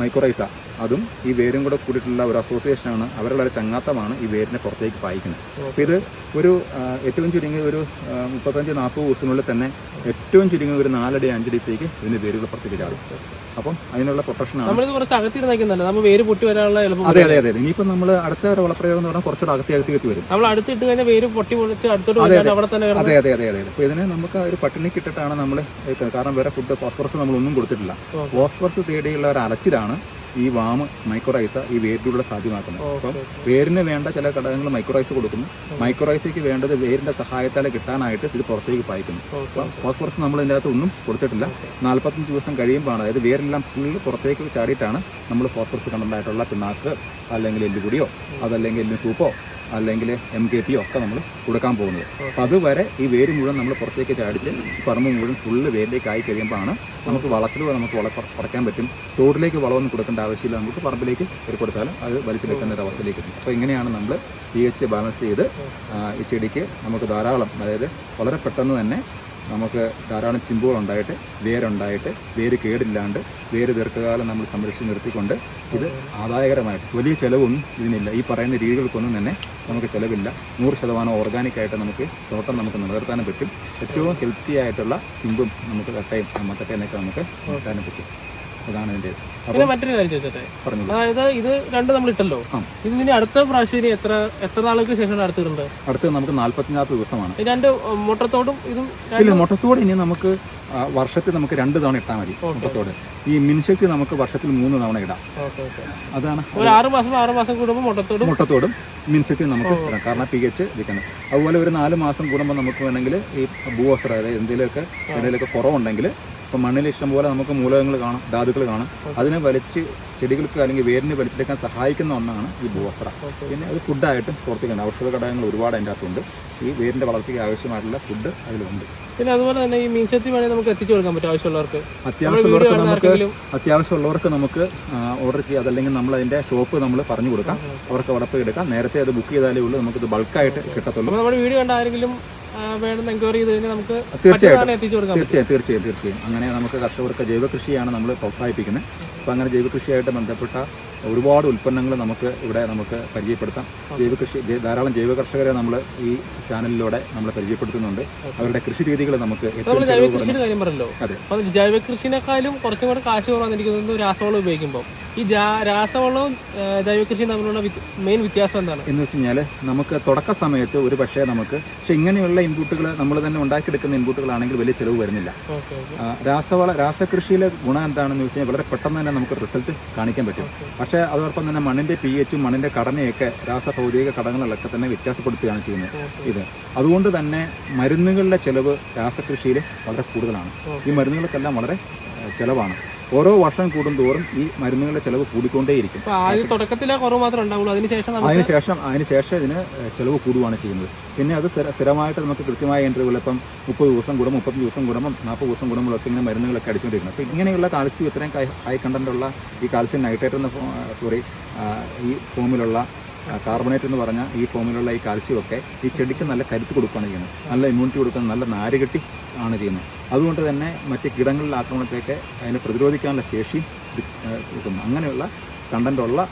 മൈക്രോറൈസ അതും ഈ വേരും കൂടെ കൂടിയിട്ടുള്ള ഒരു അസോസിയേഷനാണ്, അവരുടെ ഒരു ചങ്ങാത്തമാണ് ഈ വേരിനെ പുറത്തേക്ക് പായിക്കുന്നത്. അപ്പോൾ ഇത് ഒരു ഏറ്റവും ചുരുങ്ങിയ ഒരു 35-40 ദിവസത്തിനുള്ളിൽ തന്നെ ഏറ്റവും ചുരുങ്ങിയ ഒരു 4 അടി 5 അടിത്തേക്ക് ഇതിൻ്റെ വേരുകൾ പുറത്തേക്ക് ചാടും. അപ്പം അതിനുള്ള പ്രൊട്ടക്ഷനാണ്. നമ്മൾ വേര് പൊട്ടി വരാനുള്ള എളുപ്പം. അതെ അതെ അതെ. ഇനിയിപ്പോൾ നമ്മൾ അടുത്ത ഒരു വളപ്രയോഗം എന്ന് പറഞ്ഞാൽ കുറച്ചുകൂടെ അകത്തി വരും. നമ്മൾ അടുത്തിട്ട് കഴിഞ്ഞാൽ വേര് പൊട്ടി പൊളിച്ച് അടുത്തോട്ട് അവിടെ തന്നെ. അതെ അതെ അതെ അതെ. അപ്പോൾ ഇതിനെ നമുക്ക് ഒരു പട്ടിണിക്ക് ഇട്ടിട്ടാണ് നമ്മൾ, കാരണം വേറെ ഫുഡ് ഫോസ്ഫറസ് നമ്മളൊന്നും കൊടുത്തിട്ടില്ല. ഫോസ്ഫറസ് തേടിയുള്ള ഒരു അലച്ചിലാണ് ഈ വാമ് മൈക്രോറൈസ ഈ വേരിലൂടെ സാധ്യമാക്കുന്നത്. അപ്പം വേരിന് വേണ്ട ചില ഘടകങ്ങൾ മൈക്രോറൈസ് കൊടുക്കുന്നു. മൈക്രോറൈസയ്ക്ക് വേണ്ടത് വേരിന്റെ സഹായത്താൽ കിട്ടാനായിട്ട് ഇത് പുറത്തേക്ക് പായിക്കുന്നു. അപ്പം ഫോസ്ഫറസ് നമ്മൾ ഇതിൻ്റെ അകത്ത് ഒന്നും കൊടുത്തിട്ടില്ല. 45 ദിവസം കഴിയുമ്പോൾ, അതായത് വേരെല്ലാം ഫുള്ള് പുറത്തേക്ക് ചാടിയിട്ടാണ് നമ്മൾ ഫോസ്ഫറസ് കണ്ടൻ്റായിട്ടുള്ള പിണ്ണാക്ക് അല്ലെങ്കിൽ എല്ലുപൊടിയോ അതല്ലെങ്കിൽ എല്ല് സൂപ്പോ അല്ലെങ്കിൽ MKP ഒക്കെ നമ്മൾ കൊടുക്കാൻ പോകുന്നത്. അപ്പോൾ അതുവരെ ഈ വേര് മുഴുവൻ നമ്മൾ പുറത്തേക്ക് ചാടിച്ച് പറമ്പ് മുഴുവൻ ഫുള്ള് വേരിലേക്ക് ആയി കഴിയുമ്പോഴാണ് നമുക്ക് വളച്ചിൽ നമുക്ക് കുറയ്ക്കാൻ പറ്റും. ചോറിലേക്ക് വളമൊന്നും കൊടുക്കേണ്ട ആവശ്യമില്ല. നമുക്ക് പറമ്പിലേക്ക് ഒരു കൊടുത്താലും അത് വലിച്ചെടുക്കുന്ന ഒരു അവസ്ഥയിലേക്ക് എത്തും. അപ്പോൾ ഇങ്ങനെയാണ് നമ്മൾ pH ബാലൻസ് ചെയ്ത് ഈ ചെടിക്ക് നമുക്ക് ധാരാളം, അതായത് വളരെ പെട്ടെന്ന് തന്നെ നമുക്ക് ധാരാളം ചിമ്പുകളുണ്ടായിട്ട് വേരുണ്ടായിട്ട് വേര് കേടില്ലാണ്ട് വേര് ദീർഘകാലം നമ്മൾ സംരക്ഷിച്ച് നിർത്തിക്കൊണ്ട് ഇത് ആദായകരമായിട്ട് വലിയ ചിലവൊന്നും ഇതിനില്ല. ഈ പറയുന്ന രീതികൾക്കൊന്നും തന്നെ നമുക്ക് ചിലവില്ല. 100% ഓർഗാനിക്കായിട്ട് നമുക്ക് തോട്ടം നമുക്ക് നിലനിർത്താനും പറ്റും. ഏറ്റവും ഹെൽത്തി ആയിട്ടുള്ള ചിമ്പും നമുക്ക് കട്ടയും മത്തട്ടേനൊക്കെ നമുക്ക് നിർത്താനും പറ്റും. അതാണ് ഇതിൻ്റെ. പിന്നെ മറ്റൊരു കാര്യം ചോദിച്ചോട്ടെ, അതായത് ഇത് രണ്ടും നമ്മൾ ഇട്ടല്ലോ, ഇതിന് അടുത്ത പ്രാവശ്യം എത്ര നാൾക്ക് ശേഷം അടുത്തിട്ടുണ്ട്? അടുത്ത് നമുക്ക് 44 ദിവസമാണ്. രണ്ട് മുട്ടത്തോടും ഇതും ഇല്ല, മുട്ടത്തോട് ഇനി നമുക്ക് വർഷത്തിൽ നമുക്ക് 2 തവണ ഇട്ടാൽ മതി. മുട്ടത്തോട് ഈ മിൻഷയ്ക്ക് നമുക്ക് വർഷത്തിൽ 3 തവണ ഇടാം. അതാണ് ഒരു 6 മാസം കൂടുമ്പോൾ മുട്ടത്തോടും മിൻഷയ്ക്ക് നമുക്ക് ഇടാം. കാരണം pH ഇരിക്കണം. അതുപോലെ ഒരു 4 മാസം കൂടുമ്പോൾ നമുക്ക് വേണമെങ്കിൽ ഈ ഭൂവസ്ത്രം, അതായത് എന്തെങ്കിലുമൊക്കെ ഇടയിലൊക്കെ കുറവുണ്ടെങ്കിൽ, ഇപ്പം മണ്ണിൽ ഇഷ്ടംപോലെ നമുക്ക് മൂലകങ്ങൾ കാണാം, ധാതുക്കൾ കാണാം, അതിനെ വലിച്ച് ചെടികൾക്ക് അല്ലെങ്കിൽ വേരിന് വലിച്ചെടുക്കാൻ സഹായിക്കുന്ന ഒന്നാണ് ഈ ഭൂവസ്ത്ര. പിന്നെ ഒരു ഫുഡായിട്ടും പുറത്തേക്കുണ്ട്. ഔഷധ ഘടകങ്ങൾ ഒരുപാട് അതിൻ്റെ അകത്തുണ്ട്. ഈ വേരിൻ്റെ വളർച്ചയ്ക്ക് ആവശ്യമായിട്ടുള്ള ഫുഡ് അതിലുണ്ട്. പിന്നെ അതുപോലെ തന്നെ ഈ മീൻശക്തി വേണമെങ്കിൽ നമുക്ക് എത്തിച്ചു കൊടുക്കാൻ പറ്റും ആവശ്യമുള്ളവർക്ക്. അത്യാവശ്യമുള്ളവർക്ക് നമുക്ക് ഓർഡർ ചെയ്യാം. അതല്ലെങ്കിൽ നമ്മൾ അതിൻ്റെ ഷോപ്പ് നമ്മൾ പറഞ്ഞു കൊടുക്കാം. അവർക്ക് അവിടെ പോയി എടുക്കാം. നേരത്തെ അത് ബുക്ക് ചെയ്താലേ ഉള്ളൂ നമുക്കിത് ബൾക്കായിട്ട് കിട്ടത്തുള്ളൂ. നമ്മുടെ വീഡിയോ കണ്ട ആരെങ്കിലും എൻക്വയറി ചെയ്ത് കഴിഞ്ഞാൽ നമുക്ക് തീർച്ചയായും അങ്ങനെ നമുക്ക് കർഷകർക്ക് ജൈവ കൃഷിയാണ് നമ്മൾ പ്രോത്സാഹിപ്പിക്കുന്നത്. അപ്പോൾ അങ്ങനെ ജൈവ കൃഷിയായിട്ട് ബന്ധപ്പെട്ട ഒരുപാട് ഉൽപ്പന്നങ്ങൾ നമുക്ക് ഇവിടെ നമുക്ക് പരിചയപ്പെടുത്താം. ധാരാളം ജൈവ കർഷകരെ നമ്മൾ ഈ ചാനലിലൂടെ നമ്മൾ പരിചയപ്പെടുത്തുന്നുണ്ട്. അവരുടെ കൃഷി രീതികൾ നമുക്ക് ജൈവ കൃഷിനേക്കാളും കുറച്ചും കൂടെ കാശ് കുറവാന്നിരിക്കുന്നത് രാസവളം ഉപയോഗിക്കുമ്പോൾ. ഈ രാസവളവും ജൈവ കൃഷിയും തമ്മിലുള്ള മെയിൻ വ്യത്യാസം എന്താണ് എന്ന് വെച്ച് കഴിഞ്ഞാൽ, നമുക്ക് തുടക്ക സമയത്ത് ഒരു പക്ഷേ പക്ഷെ ഇങ്ങനെയുള്ള ഇൻപുട്ടുകൾ നമ്മൾ തന്നെ ഉണ്ടാക്കിയെടുക്കുന്ന ഇൻപുട്ടുകളാണെങ്കിൽ വലിയ ചിലവ് വരുന്നില്ല. രാസകൃഷിയിലെ ഗുണം എന്താണെന്ന് വെച്ച് കഴിഞ്ഞാൽ വളരെ പെട്ടെന്ന് തന്നെ നമുക്ക് റിസൾട്ട് കാണിക്കാൻ പറ്റും. പക്ഷേ അതോടൊപ്പം തന്നെ മണ്ണിന്റെ pH മണ്ണിന്റെ ഘടനയൊക്കെ രാസഭൗതിക ഘടകങ്ങളിലൊക്കെ തന്നെ വ്യത്യാസപ്പെടുത്തുകയാണ് ചെയ്യുന്നത് ഇത്. അതുകൊണ്ട് തന്നെ മരുന്നുകളുടെ ചിലവ് രാസകൃഷിയിൽ വളരെ കൂടുതലാണ്. ഈ മരുന്നുകൾക്കെല്ലാം വളരെ ചിലവാണ്. ഓരോ വർഷം കൂടുന്തോറും ഈ മരുന്നുകളുടെ ചിലവ് കൂടിക്കൊണ്ടേയിരിക്കും. അതിനുശേഷം ഇതിന് ചിലവ് കൂടുകയാണ് ചെയ്യുന്നത്. പിന്നെ അത് സ്ഥിരമായിട്ട് നമുക്ക് കൃത്യമായ ഇൻ്റർവ്യൂകൾ, ഇപ്പം 30 ദിവസം കൂടുമ്പോൾ 35 ദിവസം കൂടുമ്പോൾ 40 ദിവസം കൂടുമ്പോഴൊക്കെ ഇങ്ങനെ മരുന്നുകളൊക്കെ അടിച്ചുകൊണ്ടിരിക്കുന്നത്. അപ്പോൾ ഇങ്ങനെയുള്ള കാൽസ്യം, ഇത്രയും ഹൈ കണ്ടന്റുള്ള ഈ കാൽസ്യം നൈട്രേറ്റ് ഈ ഫോമിലുള്ള കാർബണേറ്റ് എന്ന് പറഞ്ഞാൽ ഈ ഫോമിലുള്ള ഈ കാൽസ്യമൊക്കെ ഈ ചെടിക്ക് നല്ല കരുത്ത് കൊടുക്കുകയാണ് ചെയ്യുന്നത്. നല്ല ഇമ്മ്യൂണിറ്റി കൊടുക്കുന്ന നല്ല നാരുകെട്ടി ആണ് ചെയ്യുന്നത്. അതുകൊണ്ട് തന്നെ മറ്റ് കീടങ്ങളിലെ ആക്രമണത്തെയൊക്കെ അതിനെ പ്രതിരോധിക്കാനുള്ള ശേഷിയും കിട്ടുന്നു. അങ്ങനെയുള്ള കണ്ടന്റുള്ള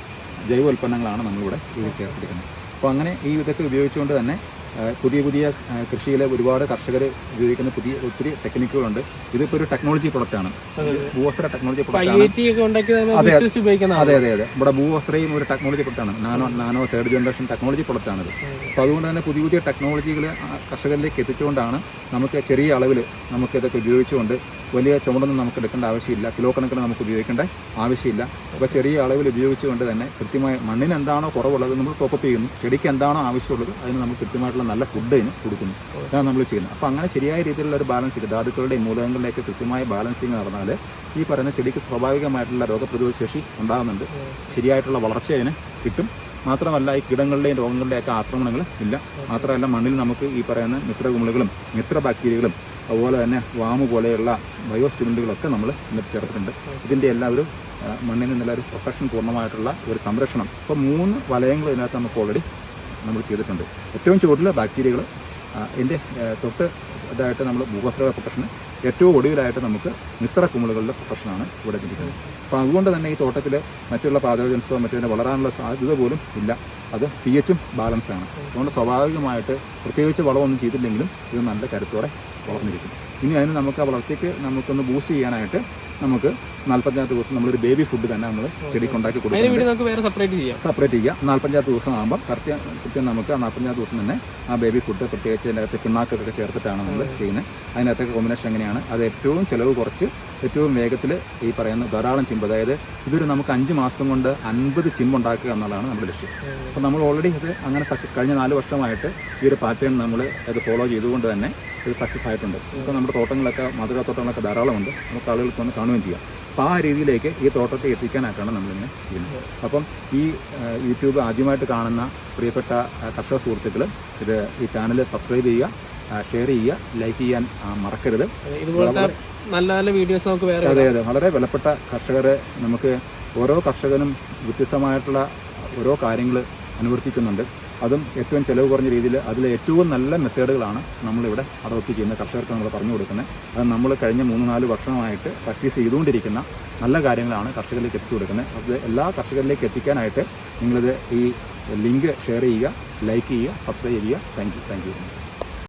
ജൈവ ഉൽപ്പന്നങ്ങളാണ് നമ്മളിവിടെ ഇതിൽ ചേർത്തിരിക്കുന്നത്. അപ്പോൾ അങ്ങനെ ഈ ഇതൊക്കെ ഉപയോഗിച്ചുകൊണ്ട് തന്നെ പുതിയ കൃഷിയിലെ ഒരുപാട് കർഷകർ ഉപയോഗിക്കുന്ന ഒത്തിരി ടെക്നിക്കുകളുണ്ട്. ഇതിപ്പോൾ ഒരു ടെക്നോളജി പ്രൊഡക്റ്റാണ്. ഭൂവസ്ത്ര ടെക്നോളജി പ്രൊഡക്റ്റാണ്. അതെ. ഇവിടെ ഭൂവസ്ത്രയും ഒരു ടെക്നോളജി പ്രൊഡക്റ്റാണ്. നാനോ 3rd ജനറേഷൻ ടെക്നോളജി പ്രൊഡക്റ്റാണിത്. അപ്പോൾ അതുകൊണ്ട് തന്നെ പുതിയ ടെക്നോളജികൾ കർഷകരിലേക്ക് എത്തിച്ചുകൊണ്ടാണ് നമുക്ക് ചെറിയ അളവിൽ നമുക്കിതൊക്കെ ഉപയോഗിച്ചുകൊണ്ട് വലിയ ചുമടൊന്നും നമുക്ക് എടുക്കേണ്ട ആവശ്യമില്ല. കിലോ കണക്കിന് നമുക്ക് ഉപയോഗിക്കേണ്ട ആവശ്യമില്ല. അപ്പോൾ ചെറിയ അളവിൽ ഉപയോഗിച്ചുകൊണ്ട് തന്നെ കൃത്യമായി മണ്ണിന് എന്താണോ കുറവുള്ളത് നമ്മൾ ടോപ്പപ്പ് ചെയ്യുന്നു. ചെടിക്ക് എന്താണോ ആവശ്യമുള്ളത് അതിന് നമ്മൾ കൃത്യമായിട്ടുള്ള നല്ല ഫുഡ് അതിന് കൊടുക്കുന്നു. അതാണ് നമ്മൾ ചെയ്യുന്നത്. അപ്പോൾ അങ്ങനെ ശരിയായ രീതിയിലുള്ള ഒരു ബാലൻസിങ്, ധാതുക്കളുടെയും മൂലകങ്ങളുടെയൊക്കെ കൃത്യമായ ബാലൻസിങ് നടന്നാൽ ഈ പറയുന്ന ചെടിക്ക് സ്വാഭാവികമായിട്ടുള്ള രോഗപ്രതിരോധ ശേഷി ഉണ്ടാകുന്നുണ്ട്. ശരിയായിട്ടുള്ള വളർച്ച അതിന് കിട്ടും. മാത്രമല്ല ഈ കീടങ്ങളുടെയും രോഗങ്ങളുടെയൊക്കെ ആക്രമണങ്ങൾ ഇല്ല. മാത്രമല്ല മണ്ണിൽ നമുക്ക് ഈ പറയുന്ന മിത്രകുമിളുകളും മിത്ര ബാക്ടീരിയകളും അതുപോലെ തന്നെ വാമു പോലെയുള്ള ബയോ സ്റ്റിമുലന്റുകളൊക്കെ നമ്മൾ ഇന്നത്തെ ചേർത്തിട്ടുണ്ട്. ഇതിൻ്റെ എല്ലാവരും മണ്ണിൽ നിന്നുള്ള ഒരു പ്രൊട്ടക്ഷൻ പൂർണ്ണമായിട്ടുള്ള ഒരു സംരക്ഷണം. ഇപ്പോൾ 3 വലയങ്ങൾ ഇതിനകത്ത് നമുക്ക് ഓൾറെഡി നമ്മൾ ചെയ്തിട്ടുണ്ട്. ഏറ്റവും ചുവട്ടിൽ ബാക്ടീരിയകൾ, ഇതിൻ്റെ തൊട്ട് ഇതായിട്ട് നമ്മൾ ഭൂവസ്ത്ര പ്രൊട്ടക്ഷൻ, ഏറ്റവും ഒടുവിലായിട്ട് നമുക്ക് മിത്ര കുമിളുകളുടെ പ്രൊട്ടക്ഷനാണ് ഇവിടെ ലഭിക്കുന്നത്. അപ്പോൾ അതുകൊണ്ട് തന്നെ ഈ തോട്ടത്തിൽ മറ്റുള്ള പാതോജൻസോ മറ്റു വളരാനുള്ള സാധ്യത പോലും ഇല്ല. അത് pH-ഉം ബാലൻസ് ആണ്. അതുകൊണ്ട് സ്വാഭാവികമായിട്ട് പ്രത്യേകിച്ച് വളമൊന്നും ചെയ്തില്ലെങ്കിലും ഇത് നല്ല കരുത്തോടെ വളർന്നിരിക്കും. ഇനി അതിന് നമുക്ക് ആ വളർച്ചയ്ക്ക് നമുക്കൊന്ന് ബൂസ്റ്റ് ചെയ്യാനായിട്ട് നമുക്ക് 45 ദിവസം നമ്മളൊരു ബേബി ഫുഡ് തന്നെ നമ്മൾ ചെടിക്കുണ്ടാക്കി കൊടുക്കും. സെപ്പറേറ്റ് ചെയ്യുക. 45 ദിവസം ആകുമ്പോൾ കൃത്യം നമുക്ക് ആ 45 ദിവസം തന്നെ ആ ബേബി ഫുഡ് പ്രത്യേകിച്ച് അതിനകത്ത് പിണ്ണാക്കൊക്കെ ചേർത്തിട്ടാണ് നമ്മൾ ചെയ്യുന്നത്. അതിനകത്തൊക്കെ കോമ്പിനേഷൻ എങ്ങനെയാണ്, അത് ഏറ്റവും ചിലവ് കുറച്ച് ഏറ്റവും വേഗത്തിൽ ഈ പറയുന്ന ധാരാളം ചിമ്പ്, അതായത് ഇതൊരു നമുക്ക് 5 മാസം കൊണ്ട് 50 ചിമ്പ് ഉണ്ടാക്കുക എന്നുള്ളതാണ് നമ്മുടെ ലക്ഷ്യം. അപ്പോൾ നമ്മൾ ഓൾറെഡി ഇത് അങ്ങനെ സക്സസ് കഴിഞ്ഞ 4 വർഷമായിട്ട് ഈ ഒരു പാറ്റേൺ നമ്മൾ അത് ഫോളോ ചെയ്തുകൊണ്ട് തന്നെ ഇത് സക്സസ് ആയിട്ടുണ്ട്. ഇപ്പോൾ നമ്മുടെ തോട്ടങ്ങളൊക്കെ മാതൃകാത്തോട്ടങ്ങളൊക്കെ ധാരാളമുണ്ട്, നമുക്ക് ആളുകൾക്ക് വന്ന് കാണുകയും ചെയ്യാം. അപ്പോൾ ആ രീതിയിലേക്ക് ഈ തോട്ടത്തെ എത്തിക്കാനായിട്ടാണ് നമ്മളിങ്ങനെ ചെയ്യുന്നത്. അപ്പം ഈ യൂട്യൂബ് ആദ്യമായിട്ട് കാണുന്ന പ്രിയപ്പെട്ട കർഷക സുഹൃത്തുക്കൾ ഇത് ഈ ചാനൽ സബ്സ്ക്രൈബ് ചെയ്യുക, ഷെയർ ചെയ്യുക, ലൈക്ക് ചെയ്യാൻ മറക്കരുത്. ഇതുപോലത്തെ നല്ല നല്ല വീഡിയോസ് നമുക്ക് വേറെ. അതെ, വളരെ വിലപ്പെട്ട കർഷകരെ നമുക്ക് ഓരോ കർഷകനും വ്യത്യസ്തമായിട്ടുള്ള ഓരോ കാര്യങ്ങൾ അനുവർത്തിക്കുന്നുണ്ട്. അതും ഏറ്റവും ചിലവ് കുറഞ്ഞ രീതിയിൽ അതിൽ ഏറ്റവും നല്ല മെത്തേഡുകളാണ് നമ്മളിവിടെ അഡോപ്റ്റ് ചെയ്യുന്ന കർഷകർക്ക് നമ്മൾ പറഞ്ഞു കൊടുക്കുന്നത്. അത് നമ്മൾ കഴിഞ്ഞ 3-4 വർഷമായിട്ട് പ്രാക്ടീസ് ചെയ്തുകൊണ്ടിരിക്കുന്ന നല്ല കാര്യങ്ങളാണ് കർഷകരിലേക്ക് എത്തിച്ചു കൊടുക്കുന്നത്. അത് എല്ലാ കർഷകരിലേക്ക് എത്തിക്കാനായിട്ട് നിങ്ങളിത് ഈ ലിങ്ക് ഷെയർ ചെയ്യുക, ലൈക്ക് ചെയ്യുക, സബ്സ്ക്രൈബ് ചെയ്യുക. Thank you.